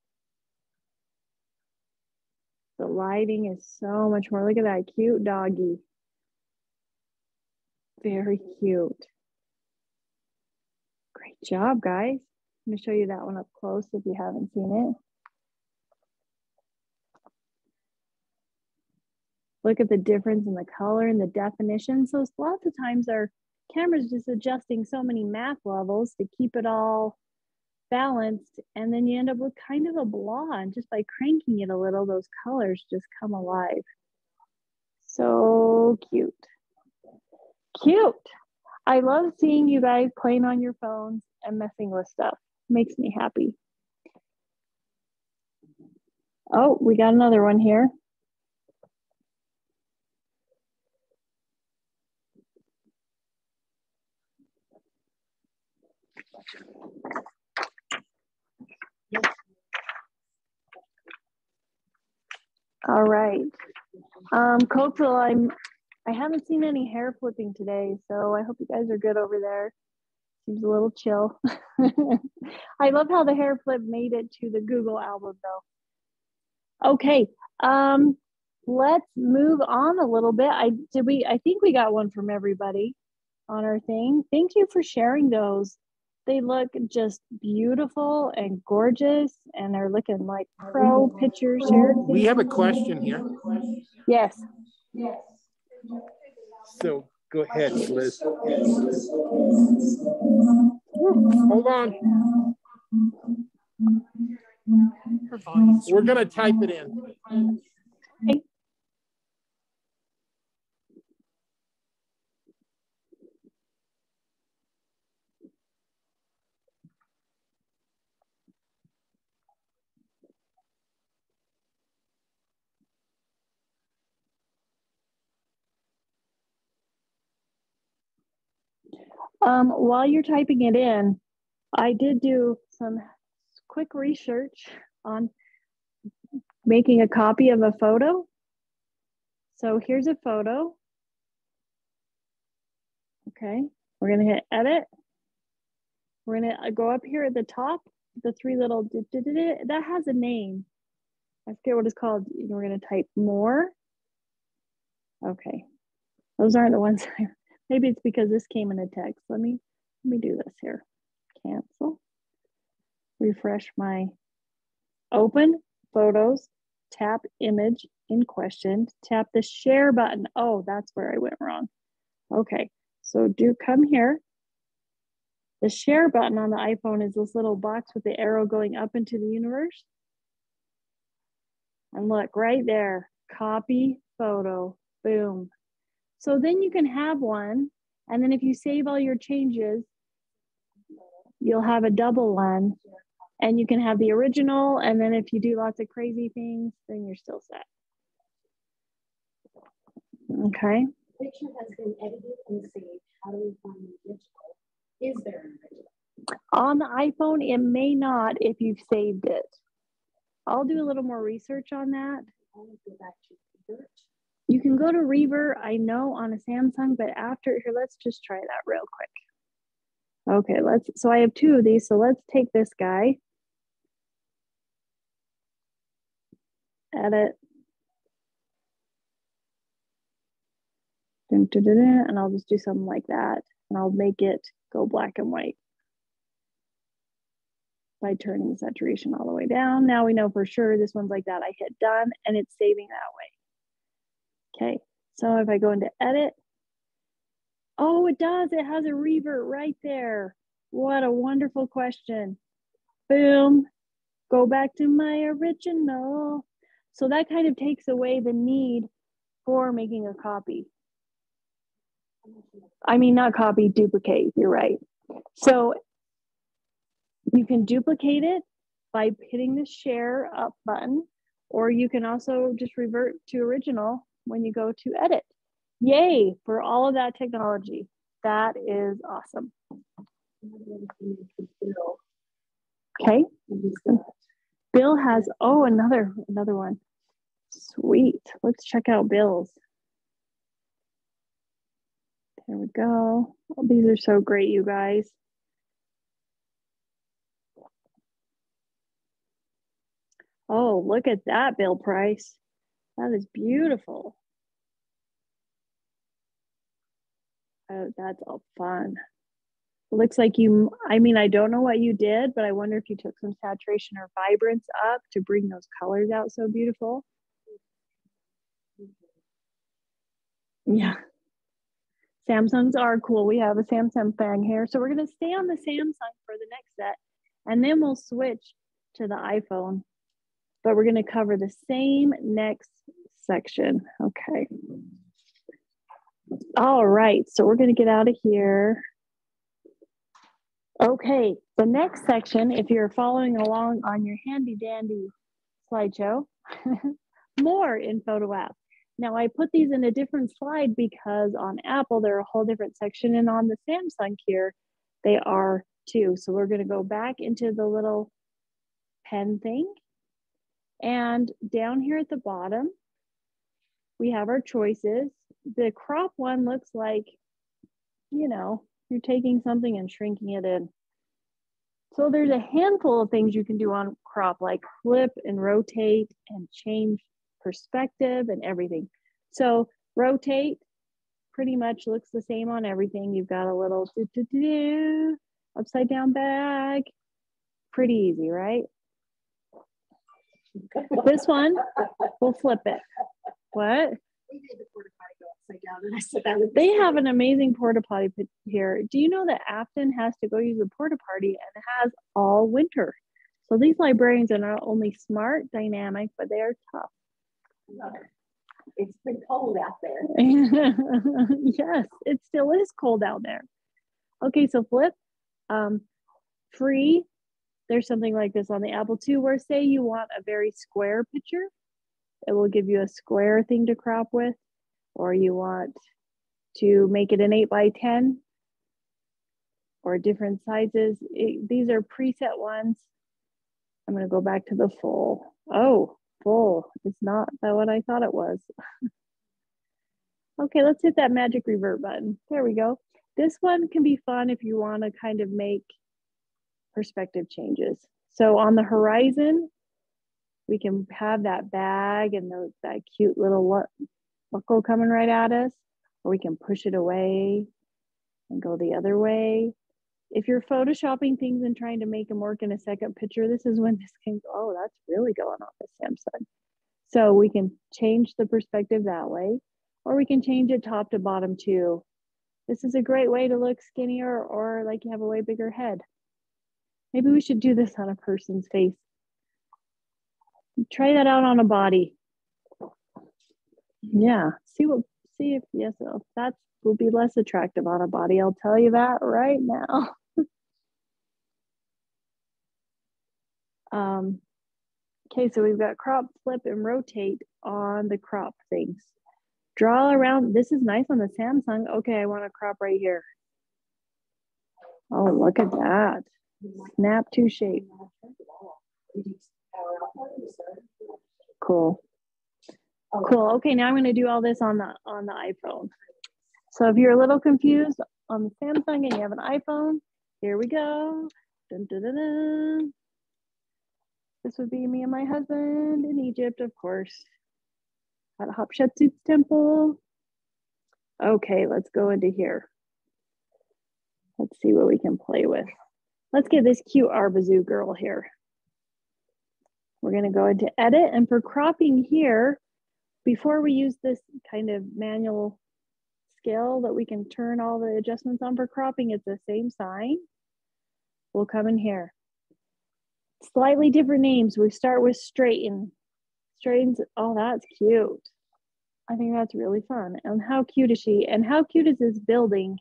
The lighting is so much more. Look at that cute doggy. Very cute. Great job, guys. I'm going to show you that one up close if you haven't seen it. Look at the difference in the color and the definition. So lots of times our camera's just adjusting so many math levels to keep it all balanced, and then you end up with kind of a blonde. Just by cranking it a little, those colors just come alive. So cute. Cute. I love seeing you guys playing on your phones and messing with stuff. Makes me happy. Oh, we got another one here. All right. Coachville, I haven't seen any hair flipping today, so I hope you guys are good over there. Seems a little chill. I love how the hair flip made it to the Google album though. Okay, let's move on a little bit. I think we got one from everybody on our thing. Thank you for sharing those. They look just beautiful and gorgeous, and they're looking like pro pictures here. We have a question here. Yes. So go ahead, Liz. Hold on. We're going to type it in. Okay. While you're typing it in, I did do some quick research on making a copy of a photo. So here's a photo. Okay, we're gonna hit edit. We're gonna go up here at the top, the three little, that has a name. I forget what it's called. We're gonna type more. Okay, those aren't the ones. Maybe it's because this came in a text. Let me do this here. Cancel. Refresh my open photos, tap image in question, tap the share button. Oh, that's where I went wrong. Okay, so come here. The share button on the iPhone is this little box with the arrow going up into the universe. And look right there, copy photo, boom. So then you can have one, and then if you save all your changes, you'll have a double one, and you can have the original, and then if you do lots of crazy things, then you're still set. Okay. Picture has been edited and saved. How do we find the original? Is there an original? On the iPhone, it may not if you've saved it. I'll do a little more research on that. I'll go back to Revert. You can go to Revert, I know, on a Samsung, but after here, let's just try that real quick. Okay, so I have two of these, so let's take this guy. Edit. And I'll just do something like that. And I'll make it go black and white by turning the saturation all the way down. Now we know for sure this one's like that. I hit done and it's saving that way. Okay, so if I go into edit, oh, it does. It has a revert right there. What a wonderful question. Boom, go back to my original. So that kind of takes away the need for making a copy. I mean, not copy, duplicate, you're right. So you can duplicate it by hitting the share up button, or you can also just revert to original when you go to edit. Yay for all of that technology. That is awesome. Okay. Bill has, oh, another one. Sweet. Let's check out Bill's. There we go. Oh, these are so great, you guys. Oh, look at that, Bill Price. That is beautiful. Oh, that's all fun. It looks like you, I mean, I don't know what you did, but I wonder if you took some saturation or vibrance up to bring those colors out so beautiful. Yeah. Samsungs are cool. We have a Samsung fan here. So we're going to stay on the Samsung for the next set, and then we'll switch to the iPhone. But we're going to cover the same next section. Okay. All right. So we're going to get out of here. Okay. The next section, if you're following along on your handy dandy slideshow, more in Photo App. Now I put these in a different slide because on Apple, they're a whole different section, and on the Samsung here, they are too. So we're going to go back into the little pen thing. And down here at the bottom, we have our choices. The crop one looks like, you know, you're taking something and shrinking it in. So there's a handful of things you can do on crop, like flip and rotate and change perspective and everything. So rotate pretty much looks the same on everything. You've got a little upside down bag. Pretty easy, right? This one, we'll flip it. What? We made the porta potty go upside down, and I said that would. They have an amazing porta potty here. Do you know that Afton has to go use a porta potty and has all winter? So these librarians are not only smart, dynamic, but they are tough. It's been cold out there. Yes, it still is cold out there. Okay, so flip. Free. There's something like this on the Apple II where say you want a very square picture. It will give you a square thing to crop with, or you want to make it an 8 by 10. or different sizes. These are preset ones. I'm gonna go back to the full. Oh, full, it's not that what I thought it was. Okay, let's hit that magic revert button. There we go. This one can be fun if you wanna kind of make perspective changes. So on the horizon, we can have that bag and that cute little buckle coming right at us, or we can push it away and go the other way. If you're photoshopping things and trying to make them work in a second picture, this is when this can go, oh, that's really going on the Samsung. So we can change the perspective that way, or we can change it top to bottom too. This is a great way to look skinnier or like you have a way bigger head. Maybe we should do this on a person's face. Try that out on a body. Yeah, see if yes, that will be less attractive on a body. I'll tell you that right now. Okay, so we've got crop, flip, and rotate on the crop things. Draw around. This is nice on the Samsung. Okay, I want to crop right here. Oh, look at that. Snap to shape. Cool. Cool. Okay, now I'm going to do all this on the iPhone. So if you're a little confused on the Samsung and you have an iPhone, here we go. Dun, dun, dun, dun. This would be me and my husband in Egypt, of course, at Hatshepsut's temple. Okay, let's go into here. Let's see what we can play with. Let's get this cute Arbazoo girl here. We're going to go into edit, and for cropping here, before we use this kind of manual scale that we can turn all the adjustments on for cropping, it's the same sign. We'll come in here. Slightly different names. We start with straighten. Straightens, oh, that's cute. I think that's really fun. And how cute is she? And how cute is this building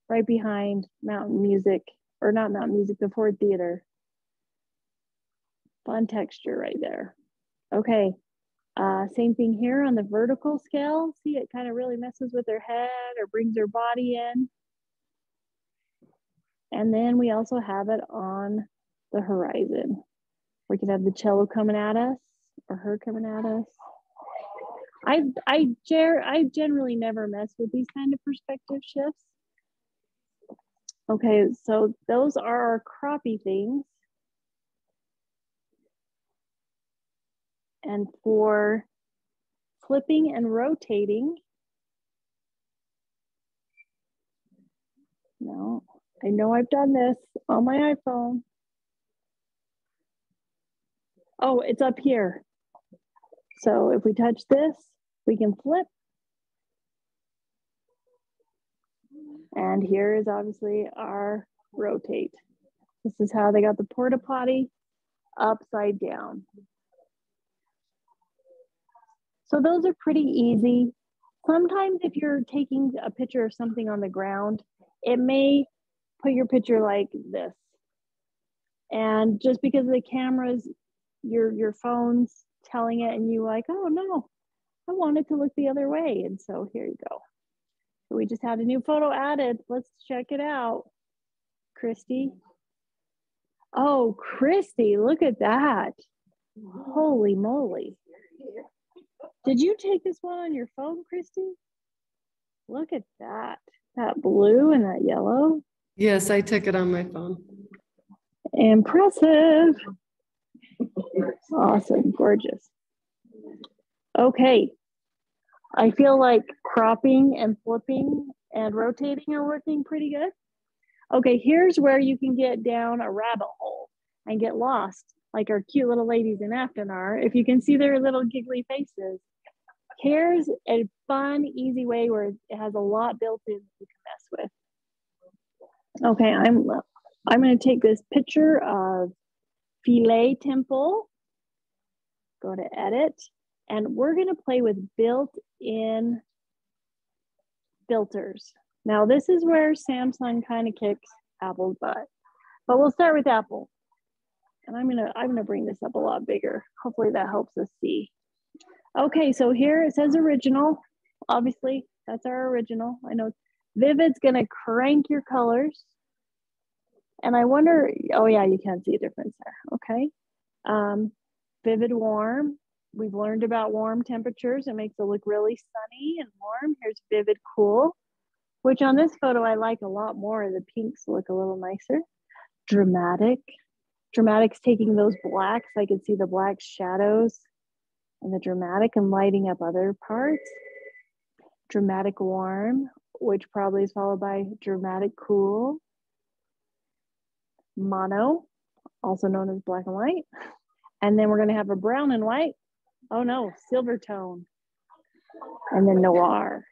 right behind Mountain Music, or not Mountain Music, the Ford Theater. Fun texture right there. Okay, same thing here on the vertical scale. See, it kind of really messes with her head or brings her body in. And then we also have it on the horizon. We could have the cello coming at us or her coming at us. I generally never mess with these kind of perspective shifts. Okay, so those are our croppy things. And for flipping and rotating, no, I know I've done this on my iPhone. Oh, it's up here. So if we touch this, we can flip. And here is obviously our rotate. This is how they got the porta potty upside down. So those are pretty easy. Sometimes if you're taking a picture of something on the ground, it may put your picture like this. And just because of the cameras, your phone's telling it and you like, oh no, I want it to look the other way. And so here you go. So we just had a new photo added. Let's check it out. Christy. Oh, Christy, look at that. Holy moly. Did you take this one on your phone, Christy? Look at that. That blue and that yellow. Yes, I took it on my phone. Impressive. Awesome, gorgeous. Okay. I feel like cropping and flipping and rotating are working pretty good. Okay, here's where you can get down a rabbit hole and get lost, like our cute little ladies in Afton are. If you can see their little giggly faces. Here's a fun, easy way where it has a lot built in that you can mess with. Okay, I'm going to take this picture of Philae Temple. Go to edit, and we're going to play with built-in filters. Now this is where Samsung kind of kicks Apple's butt, but we'll start with Apple. And I'm gonna bring this up a lot bigger. Hopefully that helps us see. Okay, so here it says original. Obviously, that's our original. I know Vivid's gonna crank your colors. And I wonder, oh yeah, you can see a difference there. Okay. Vivid warm. We've learned about warm temperatures. It makes it look really sunny and warm. Here's vivid cool, which on this photo I like a lot more. The pinks look a little nicer. Dramatic. Dramatic's taking those blacks. I can see the black shadows and the dramatic and lighting up other parts. Dramatic warm, which probably is followed by dramatic cool. Mono, also known as black and white. And then we're going to have a brown and white. Oh no, silver tone. And then noir.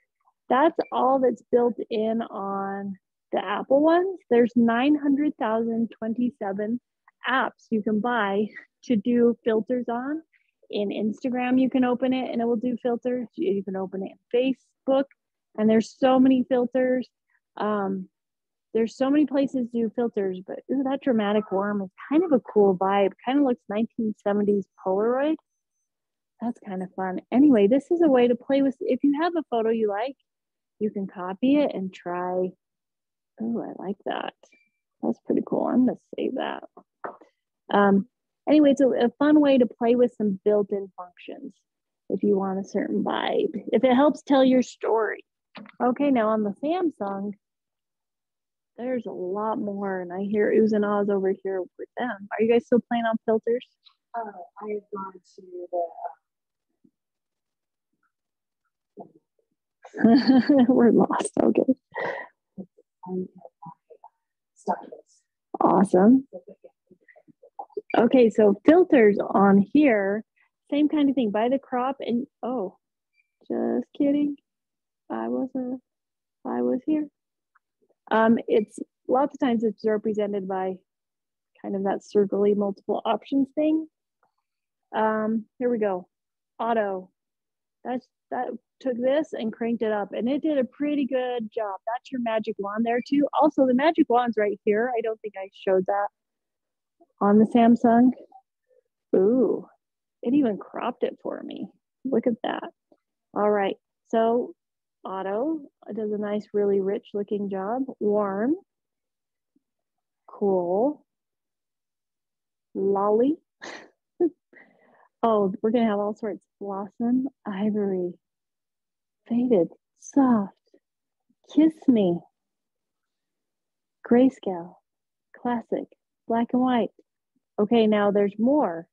That's all that's built in on the Apple ones. There's 900,027 apps you can buy to do filters on. In Instagram, you can open it and it will do filters. You can open it in Facebook, and there's so many filters. There's so many places to do filters, but ooh, that dramatic warm is kind of a cool vibe. Kind of looks 1970s Polaroid. That's kind of fun. Anyway, this is a way to play with. If you have a photo you like, you can copy it and try. Oh, I like that. That's pretty cool. I'm going to save that. Anyway, it's a fun way to play with some built-in functions if you want a certain vibe, if it helps tell your story. Okay, now on the Samsung, there's a lot more, and I hear oohs and ahs over here with them. Are you guys still playing on filters? I have gone to the... We're lost, okay. Awesome. Okay, so filters on here, same kind of thing. By the crop and oh, just kidding. I was here. It's lots of times it's represented by kind of that circly multiple options thing. Here we go. Auto. That took this and cranked it up, and it did a pretty good job. That's your magic wand there too. Also, the magic wand's right here. I don't think I showed that on the Samsung. Ooh, it even cropped it for me. Look at that. All right, so auto does a nice, really rich looking job. Warm, cool, lolly. Oh, we're gonna have all sorts. Blossom, ivory, faded, soft, kiss me, grayscale, classic, black and white. Okay, now there's more.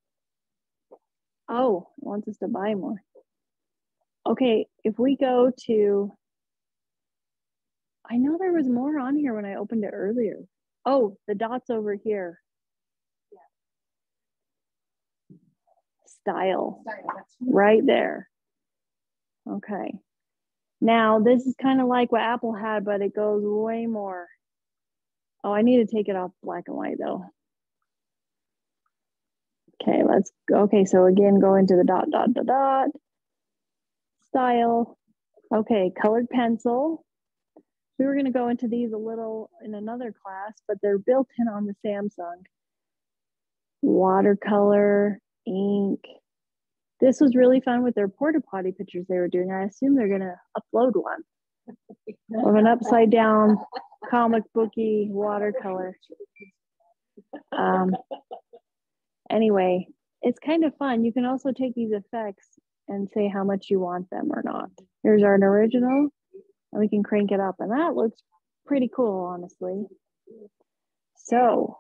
Oh, it wants us to buy more. Okay, if we go to, I know there was more on here when I opened it earlier. Oh, the dots over here. Style, right there. Okay. Now this is kind of like what Apple had, but it goes way more. Oh, I need to take it off black and white though. Okay, let's go. Okay, so again, go into the dot, dot, dot, dot. Style. Okay, colored pencil. We were going to go into these a little in another class, but they're built in on the Samsung. Watercolor, ink. This was really fun with their porta potty pictures they were doing. I assume they're going to upload one of an upside down comic booky watercolor. Anyway, it's kind of fun. You can also take these effects and say how much you want them or not. Here's our original, and we can crank it up, and that looks pretty cool, honestly. So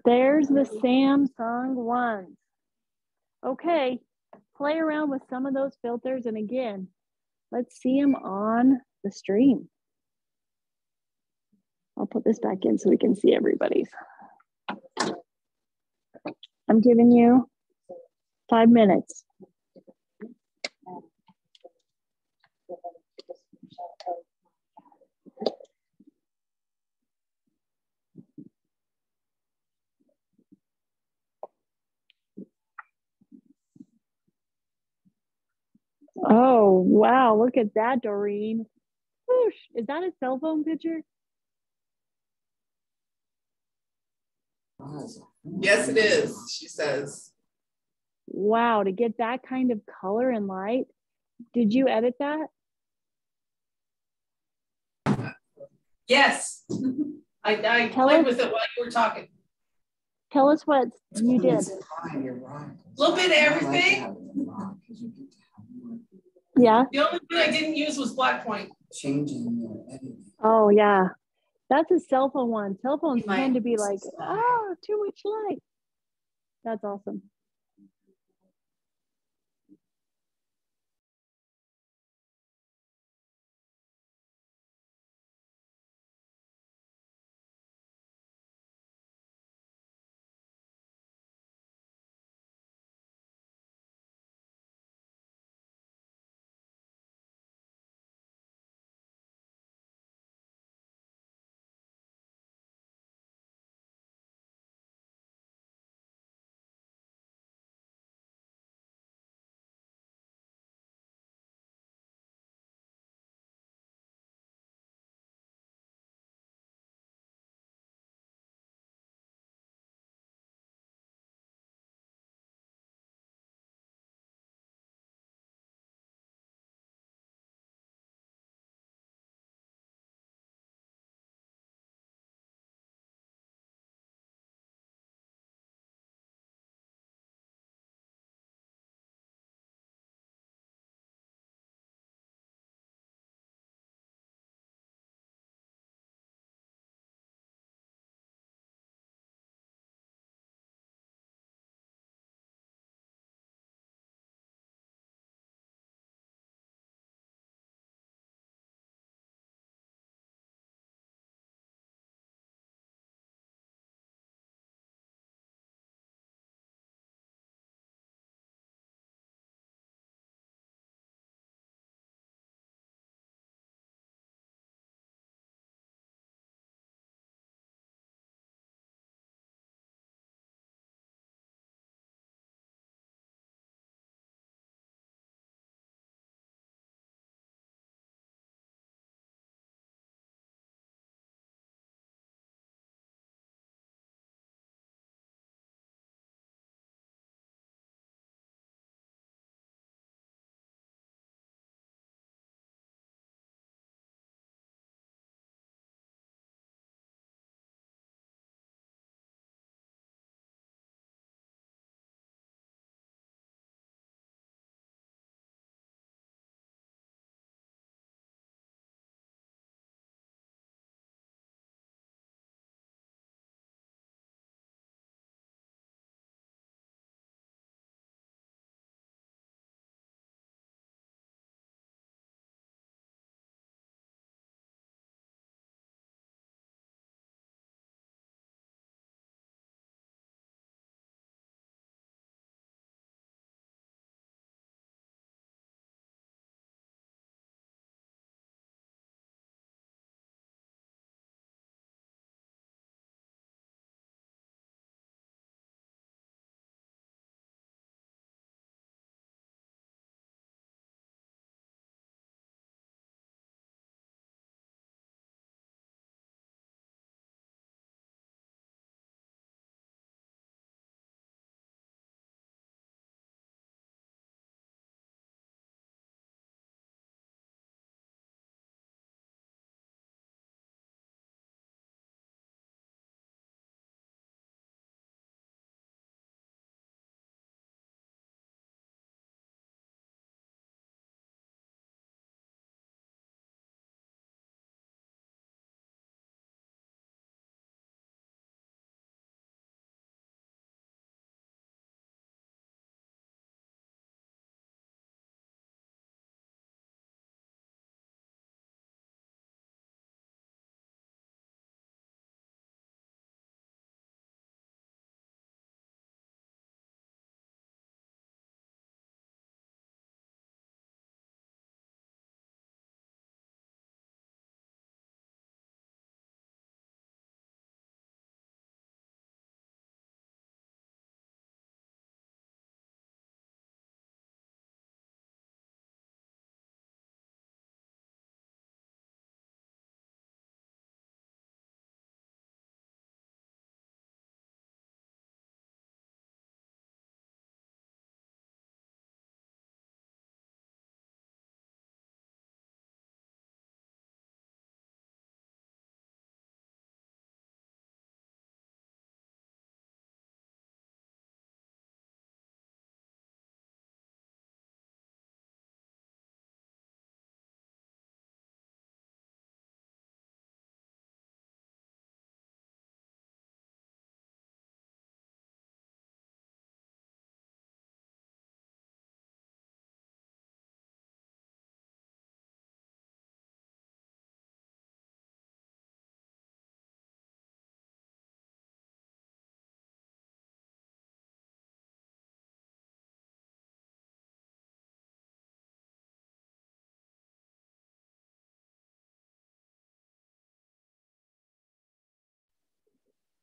there's the Samsung ones. Okay, play around with some of those filters, and again, let's see them on the stream. I'll put this back in so we can see everybody's. I'm giving you 5 minutes. Oh, wow, look at that, Doreen. Whoosh. Is that a cell phone picture? Yes, it is, she says. Wow, to get that kind of color and light. Did you edit that? Yes. I Tell played us- with it while you were talking. Tell us what you did. A little bit of everything. Yeah. The only thing I didn't use was black point. Changing your editing. Oh yeah. That's a cell phone one. Cell phones You might tend to be like, slide. too much light. That's awesome.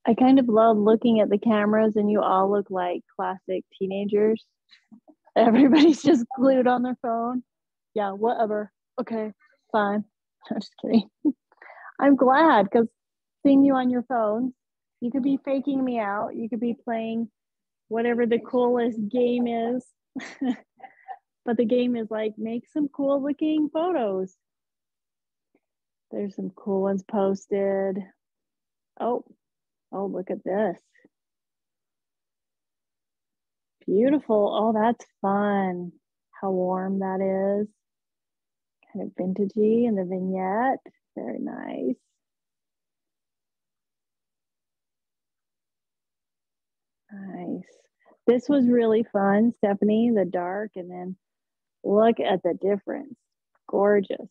I kind of love looking at the cameras and you all look like classic teenagers. Everybody's just glued on their phone. Yeah, whatever. Okay, fine. I'm just kidding. I'm glad because seeing you on your phone, you could be faking me out. You could be playing whatever the coolest game is. But the game is like, make some cool looking photos. There's some cool ones posted. Oh, look at this. Beautiful. Oh, that's fun. How warm that is. Kind of vintagey in the vignette. Very nice. Nice. This was really fun, Stephanie, the dark, and then look at the difference. Gorgeous.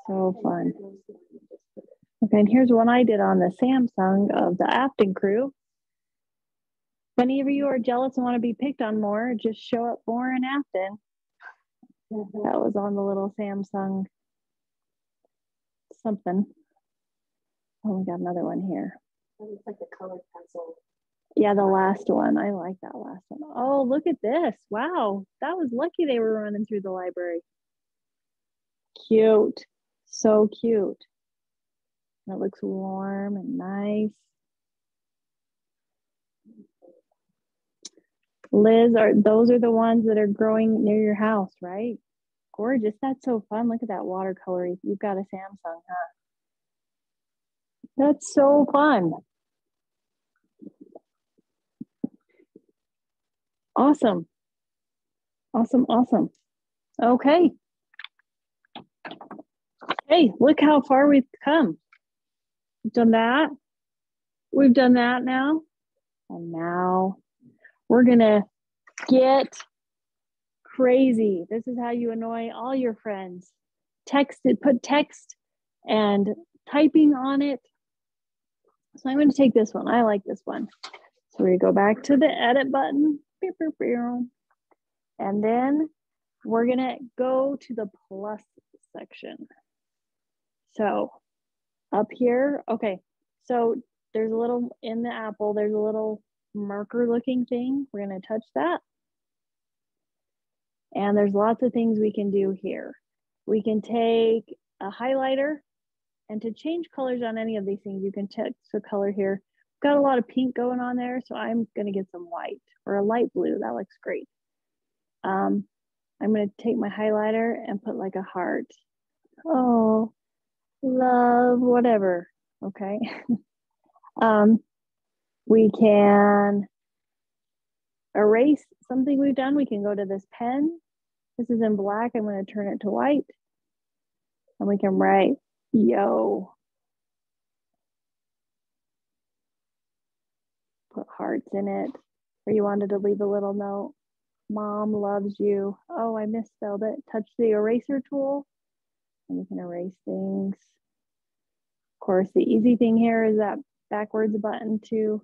So fun. Okay, and here's one I did on the Samsung of the Afton crew. If any of you are jealous and want to be picked on more, just show up more in Afton. That was on the little Samsung something. Oh, we got another one here. It's like the colored pencil. Yeah, the last one. I like that last one. Oh, look at this. Wow, that was lucky they were running through the library. Cute. So cute. It looks warm and nice. Liz, those are the ones that are growing near your house, right? Gorgeous. That's so fun. Look at that watercolor. You've got a Samsung, huh? That's so fun. Awesome. Awesome, awesome. Okay. Hey, look how far we've come. We've done that. We've done that now. And now we're gonna get crazy. This is how you annoy all your friends. Put text and typing on it. So I'm going to take this one. I like this one. So we go back to the edit button. And then we're going to go to the plus section. So up here, okay. So there's a little, in the apple, there's a little marker looking thing. We're going to touch that. And there's lots of things we can do here. We can take a highlighter, and to change colors on any of these things, you can text a color here. Got a lot of pink going on there, so I'm gonna get some white or a light blue. That looks great. I'm gonna take my highlighter and put like a heart. Oh, love, whatever, okay. We can erase something we've done. We can go to this pen. This is in black. I'm going to turn it to white. And we can write, yo. Put hearts in it. Or you wanted to leave a little note. Mom loves you. Oh, I misspelled it. Touch the eraser tool. And you can erase things. Of course, the easy thing here is that backwards button too,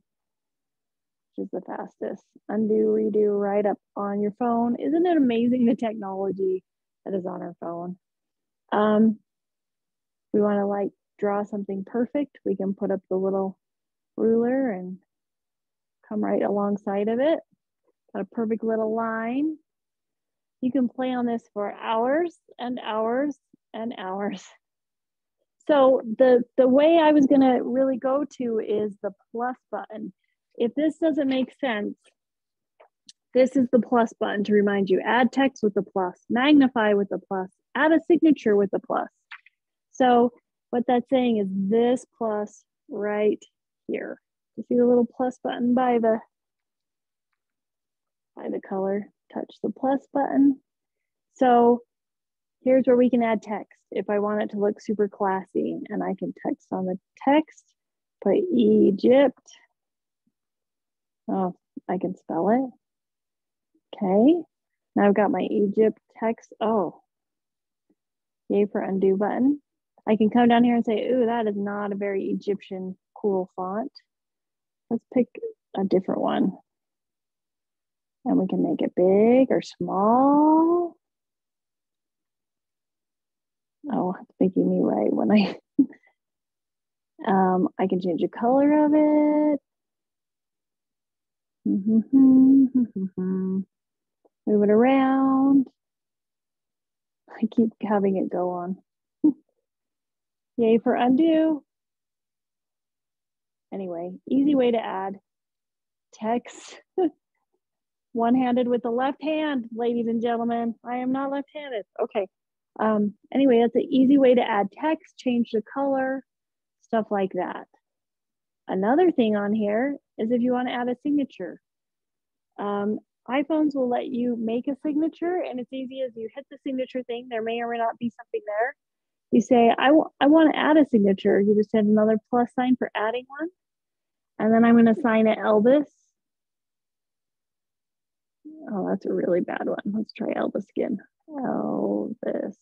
which is the fastest. Undo, redo, right up on your phone. Isn't it amazing, the technology that is on our phone? We want to like draw something perfect. We can put up the little ruler and come right alongside of it. Got a perfect little line. You can play on this for hours and hours and hours. So the way I was gonna really go to is the plus button. If this doesn't make sense, this is the plus button to remind you. Add text with the plus, magnify with the plus, add a signature with the plus. So what that's saying is this plus right here. You see the little plus button by the color? Touch the plus button. So here's where we can add text. If I want it to look super classy, and I can text on the text, put Egypt. Oh, I can spell it. Okay, now I've got my Egypt text. Oh, yay for undo button. I can come down here and say, ooh, that is not a very Egyptian cool font. Let's pick a different one. And we can make it big or small. Oh, it's making me right when I I can change the color of it. Move it around. I keep having it go on. Yay for undo. Anyway, easy way to add text. One-handed with the left hand, ladies and gentlemen. I am not left-handed. Okay. Anyway, that's an easy way to add text, change the color, stuff like that. Another thing on here is if you want to add a signature. iPhones will let you make a signature, and it's easy as you hit the signature thing. There may or may not be something there. You say, I want to add a signature. You just hit another plus sign for adding one. And then I'm going to sign it Elvis. Oh, that's a really bad one. Let's try Elvis again. Elvis.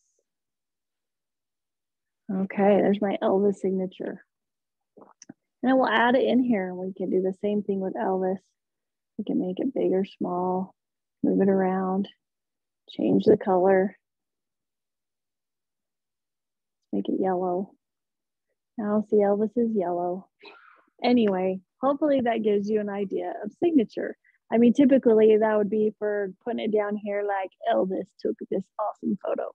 Okay, there's my Elvis signature. And then we'll add it in here. We can do the same thing with Elvis. We can make it big or small, move it around, change the color, make it yellow. Now see, Elvis is yellow. Anyway, hopefully that gives you an idea of signature. I mean, typically that would be for putting it down here like Elvis took this awesome photo.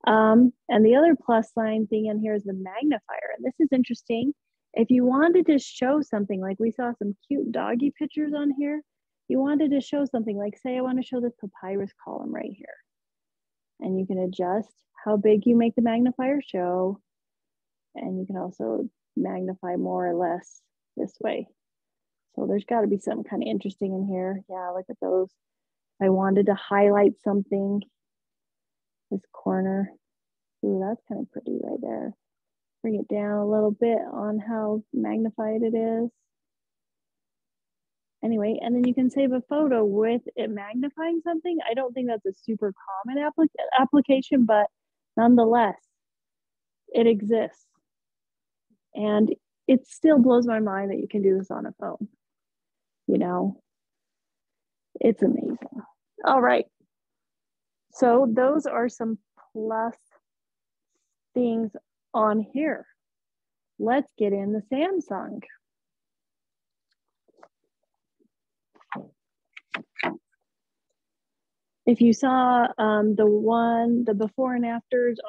And the other plus sign thing in here is the magnifier. And this is interesting. If you wanted to show something, like we saw some cute doggy pictures on here, you wanted to show something like, say I want to show this papyrus column right here. And you can adjust how big you make the magnifier show. And you can also magnify more or less this way. So there's got to be something kind of interesting in here. Yeah, look at those. I wanted to highlight something, this corner. Ooh, that's kind of pretty right there. Bring it down a little bit on how magnified it is. Anyway, and then you can save a photo with it magnifying something. I don't think that's a super common application, but nonetheless, it exists. And it still blows my mind that you can do this on a phone. You know, it's amazing. All right. So those are some plus things on here. Let's get in the Samsung. If you saw the before and afters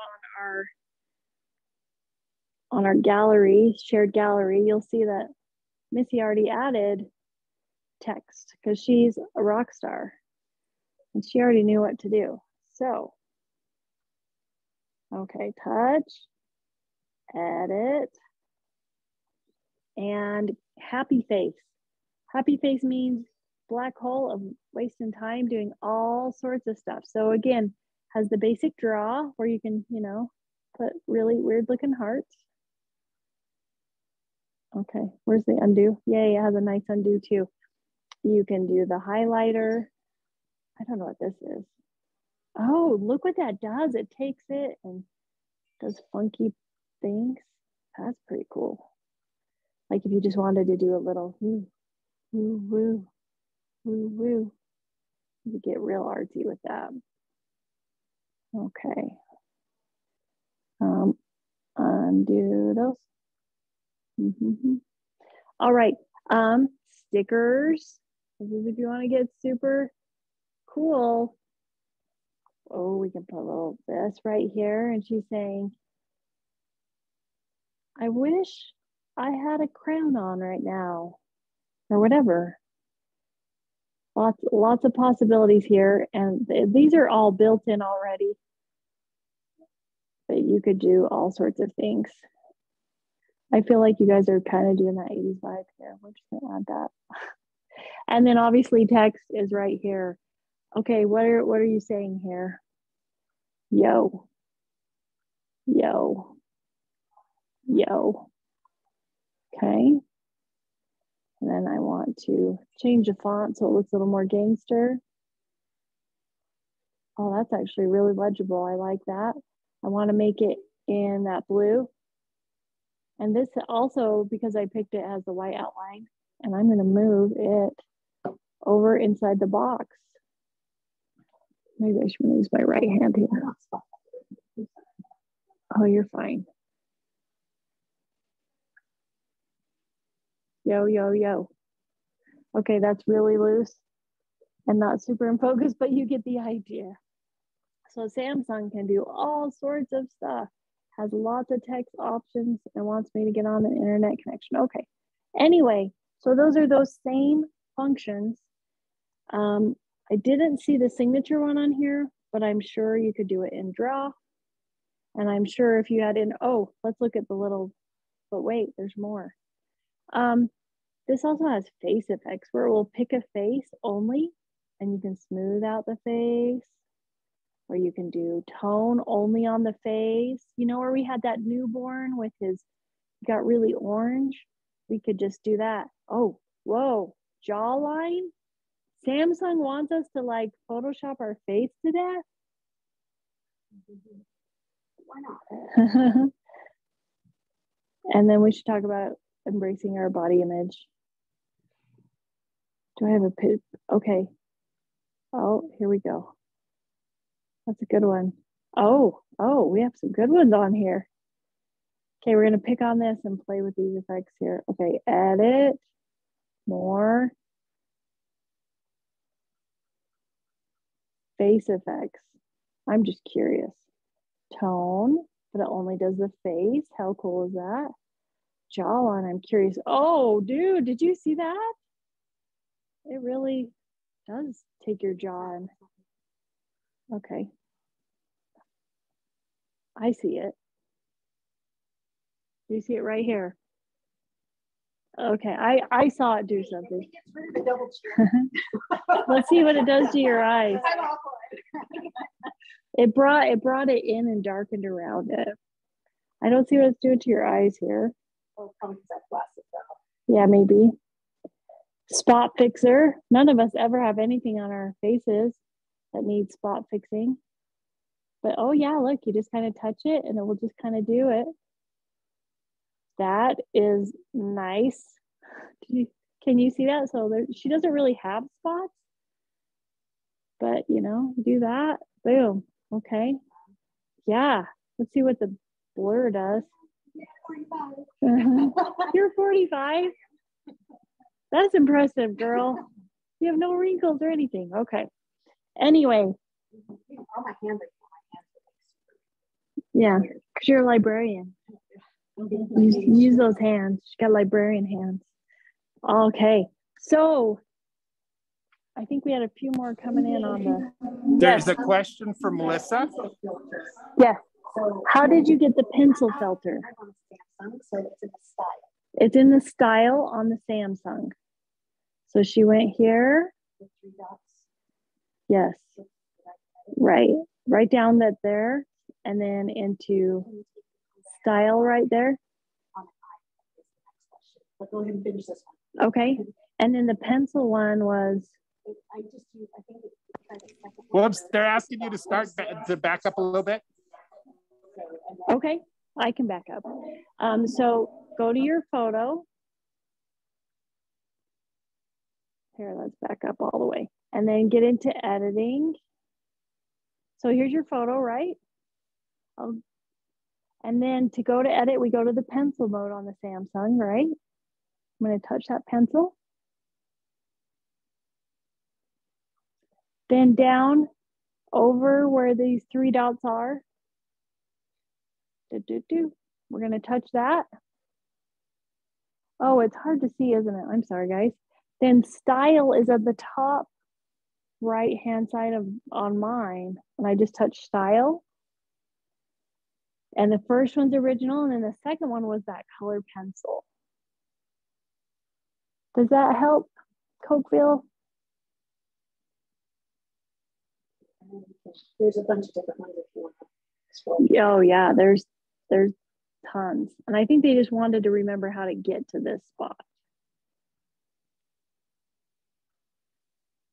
on our gallery, shared gallery, you'll see that Missy already added text because she's a rock star and she already knew what to do. So, okay, touch, edit, and happy face. Happy face means black hole of wasting time doing all sorts of stuff. So again, has the basic draw where you can, you know, put really weird looking hearts. Okay, where's the undo? Yay, it has a nice undo too. You can do the highlighter. I don't know what this is. Oh, look what that does. It takes it and does funky things. That's pretty cool. Like if you just wanted to do a little woo, woo, woo, woo, woo. You get real artsy with that. Okay. Undo those. All right. Stickers. This is if you want to get super cool. Oh, we can put a little this right here. And she's saying, I wish I had a crown on right now, or whatever. Lots of possibilities here. And these are all built in already. But you could do all sorts of things. I feel like you guys are kind of doing that 80s vibe here. We're just gonna add that. And then obviously text is right here. Okay, what are you saying here? Yo. Yo. Yo. Okay. And then I want to change the font so it looks a little more gangster. Oh, that's actually really legible. I like that. I want to make it in that blue. And this also, because I picked it as the white outline, and I'm going to move it over inside the box. Maybe I should use my right hand here. Oh, you're fine. Yo, yo, yo. Okay, that's really loose and not super in focus, but you get the idea. So Samsung can do all sorts of stuff, has lots of text options, and wants me to get on the internet connection. Okay. Anyway, so those are those same functions. I didn't see the signature one on here, but I'm sure you could do it in Draw. And I'm sure if you had in, oh, let's look at the little, but wait, there's more. This also has face effects where it will pick a face only, and you can smooth out the face, or you can do tone only on the face. You know, where we had that newborn with his, got really orange, we could just do that. Oh, whoa, jawline. Samsung wants us to like Photoshop our face to death. Why not? And then we should talk about embracing our body image. Do I have a pit? Okay. Oh, here we go. That's a good one. Oh, we have some good ones on here. Okay, we're going to pick on this and play with these effects here. Okay, edit, more. Face effects. I'm just curious. Tone, but it only does the face. How cool is that? Jawline, I'm curious. Oh, dude, did you see that? It really does take your jaw in. Okay. I see it. You see it right here. Okay, I saw it do something. It gets rid of the double chin. Let's see what it does to your eyes. I'm awful. It brought it in and darkened around it. I don't see what it's doing to your eyes here. Oh, probably because I blasted them. Yeah, maybe. Spot fixer. None of us ever have anything on our faces that needs spot fixing. But oh yeah, look, you just kind of touch it and it will just kind of do it. That is nice. Can you see that? So there, she doesn't really have spots, but you know, do that. Boom. Okay. Yeah. Let's see what the blur does. 45. You're 45. That's impressive, girl. You have no wrinkles or anything. Okay. Anyway. All my hands Yeah, because you're a librarian. Use those hands. She got librarian hands. Okay. So I think we had a few more coming in on the. There's a question for Melissa. Yeah. How did you get the pencil filter? I'm on Samsung, so it's in the style. It's in the style on the Samsung. So she went here. The 3 dots. Yes. Right. Right down that there. And then into style right there. But go ahead and finish this one. Okay. And then the pencil one was. I just use, I think it's Whoops, they're asking you to start to back up a little bit. Okay, I can back up. So go to your photo. Here, let's back up all the way. And then get into editing. So here's your photo, right? And then to go to edit, we go to the pencil mode on the Samsung, right? I'm going to touch that pencil. Then down over where these 3 dots are. We're going to touch that. Oh, it's hard to see, isn't it? I'm sorry, guys. Then style is at the top right hand side of on mine. And I just touched style. And the first one's original, and then the second one was that color pencil. Does that help, Cokeville? There's a bunch of different ones if you want to scroll. Oh yeah, there's tons. And I think they just wanted to remember how to get to this spot.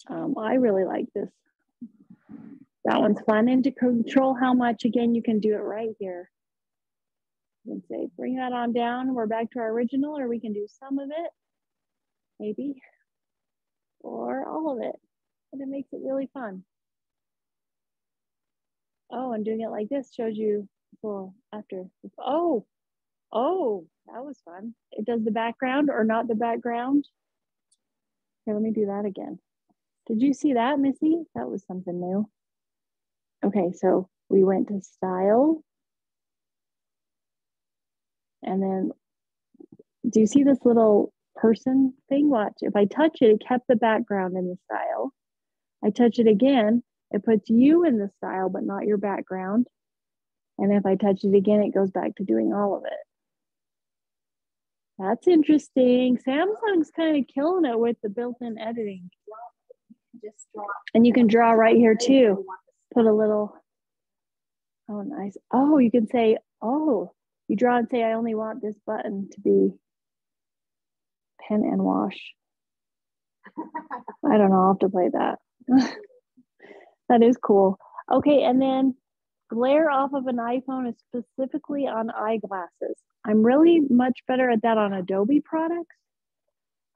I really like this. That one's fun. And to control how much, again, you can do it right here. You can say, bring that on down. We're back to our original, or we can do some of it, maybe, or all of it. And it makes it really fun. Oh, and doing it like this shows you before, after. Oh, Oh, that was fun. It does the background or not the background. Here, let me do that again. Did you see that, Missy? That was something new. Okay, so we went to style. And then, do you see this little person thing? Watch, if I touch it, it kept the background in the style. I touch it again, it puts you in the style, but not your background. And if I touch it again, it goes back to doing all of it. That's interesting. Samsung's kind of killing it with the built-in editing. And you can draw right here too. Put a little, oh, nice. Oh, you can say, oh, you draw and say, I only want this button to be pen and wash. I don't know, I'll have to play that. That is cool. Okay, and then glare off of an iPhone is specifically on eyeglasses. I'm really much better at that on Adobe products.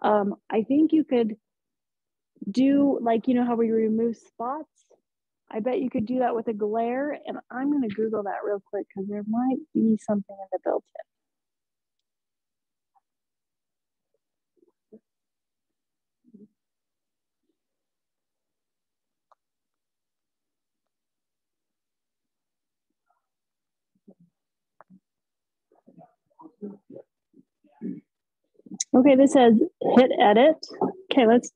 I think you could do, like, you know how we remove spots? I bet you could do that with a glare, and I'm going to Google that real quick because there might be something in the built-in. Okay, this says hit edit. Okay, let's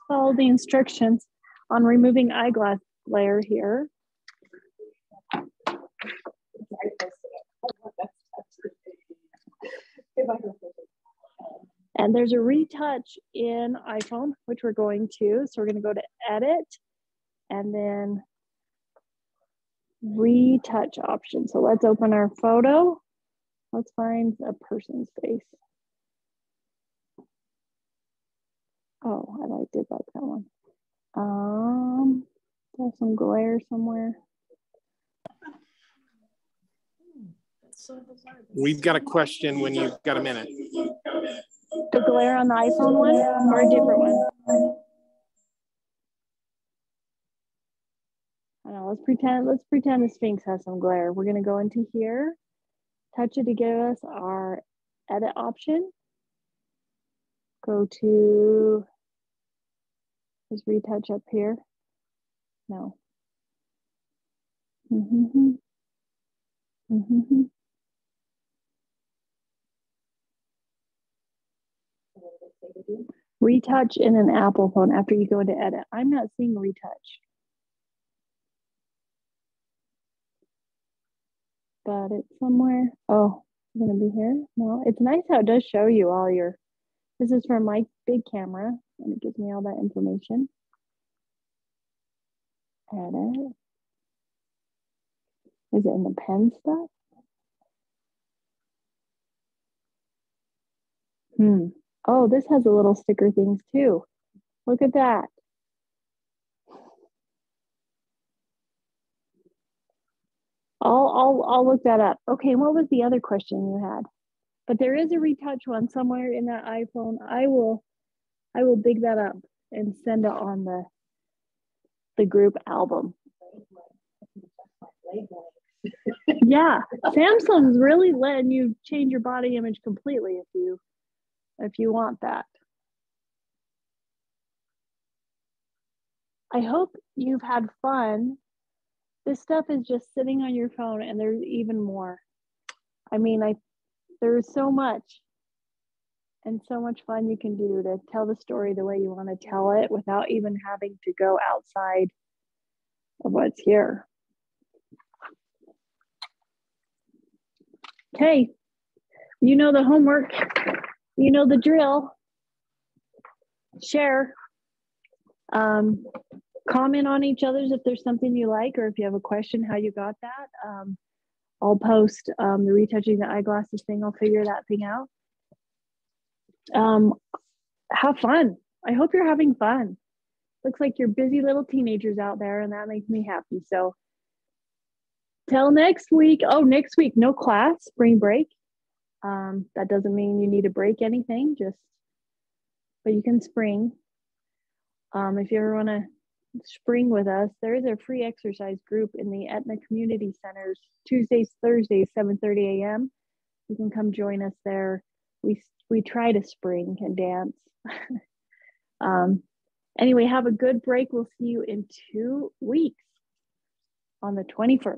follow the instructions on removing eyeglass glare here. And there's a retouch in iPhone, which we're going to. So we're going to go to edit and then retouch option. So let's open our photo. Let's find a person's face. Oh, I did like that one. There's some glare somewhere. We've got a question when you've got a minute. The glare on the iPhone one or a different one? I don't know, let's pretend the Sphinx has some glare. We're gonna go into here, touch it to give us our edit option. Go to this retouch up here. No. Retouch in an Apple phone after you go into edit. I'm not seeing retouch. But it's somewhere. Oh, it's gonna be here. No, it's nice how it does show you all your, this is from my big camera and it gives me all that information. Edit. Is it in the pen stuff? Oh, this has a little sticker things too. Look at that. I'll look that up. Okay, what was the other question you had? But there is a retouch one somewhere in that iPhone. I will dig that up and send it on the group album. Yeah, Samsung's really letting you change your body image completely if you want that. I hope you've had fun. This stuff is just sitting on your phone and there's even more. I mean, there's so much and so much fun you can do to tell the story the way you want to tell it without even having to go outside of what's here. Okay, you know the homework, you know the drill. Share. Comment on each other's if there's something you like, or if you have a question how you got that. I'll post the retouching the eyeglasses thing. I'll figure that thing out. Have fun. I hope you're having fun. Looks like you're busy little teenagers out there, and that makes me happy. So till next week. Oh, next week, no class, spring break. That doesn't mean you need to break anything, but you can spring. If you ever want to spring with us, there is a free exercise group in the Etna Community Centers, Tuesdays, Thursdays, 7:30 a.m. You can come join us there. We try to spring and dance. Anyway, have a good break. We'll see you in 2 weeks on the 21st.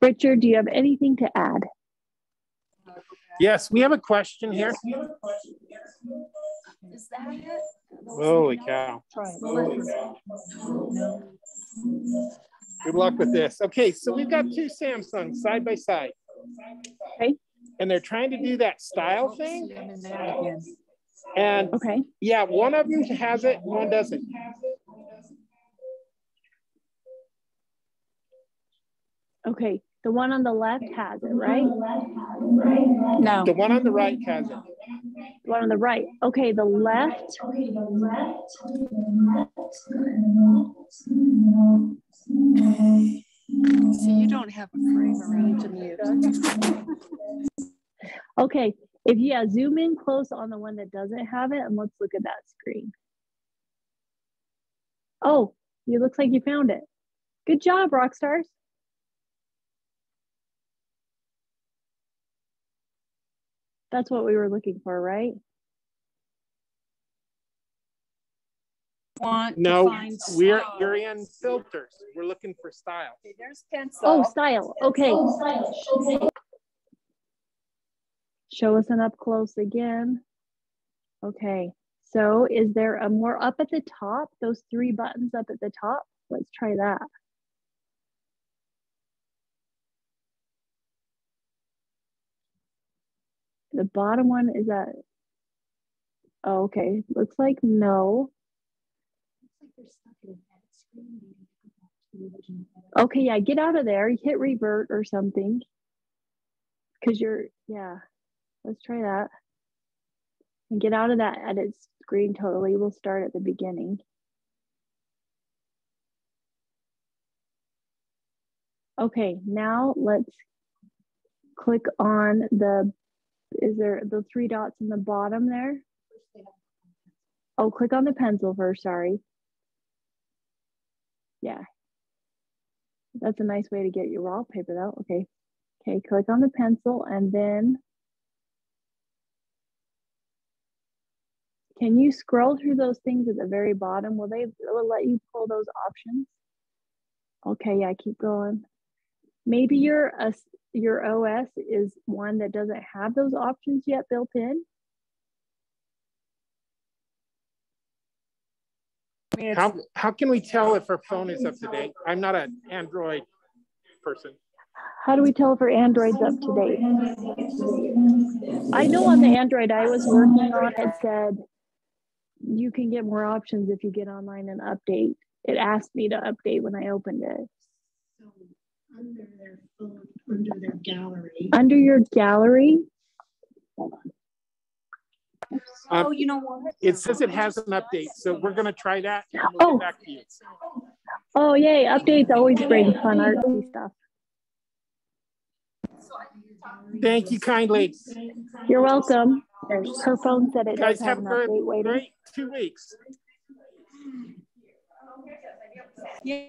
Richard, do you have anything to add? Yes, we have a question here. Is that it? Holy cow. Good luck with this. Okay, so we've got 2 Samsungs side by side. Okay. And they're trying to do that style thing. And okay, yeah, one of them has it, one doesn't. Okay, the one on the left has it, right? No. The one on the right has it. The one on the right. Okay, the left. See, you don't have a frame around to mute. Okay, if you zoom in close on the one that doesn't have it, and let's look at that screen. Oh, it looks like you found it. Good job, rock stars. That's what we were looking for, right? No, we're in filters. We're looking for style. Okay, there's pencil. Oh, style. Okay. Show us an up close again. Okay. So is there a more up at the top? Those 3 buttons up at the top? Let's try that. The bottom one is that. Oh, okay. Looks like no. Okay, yeah, get out of there. Hit revert or something. Because yeah. Let's try that. And get out of that edit screen totally. We'll start at the beginning. Okay, now let's click on is there the 3 dots in the bottom there? Oh, click on the pencil first, sorry. Yeah. That's a nice way to get your wallpaper out. Okay. Okay, click on the pencil and then can you scroll through those things at the very bottom? Will let you pull those options? Okay, yeah, keep going. Maybe your OS is one that doesn't have those options yet built in. How can we tell if our phone is up to date? I'm not an Android person. How do we tell if our Android's up to date? I know on the Android I was working on, it said you can get more options if you get online and update. It asked me to update when I opened it. So under their phone, under their gallery. Under your gallery? Hold on. Oh, you know what? It says it has an update, so we're going to try that and we'll get back to you. Oh, yay. Updates always bring fun artsy stuff. Thank you kindly. You're welcome. Her phone said it Guys, does have an update waiting. Great 2 weeks. Yeah.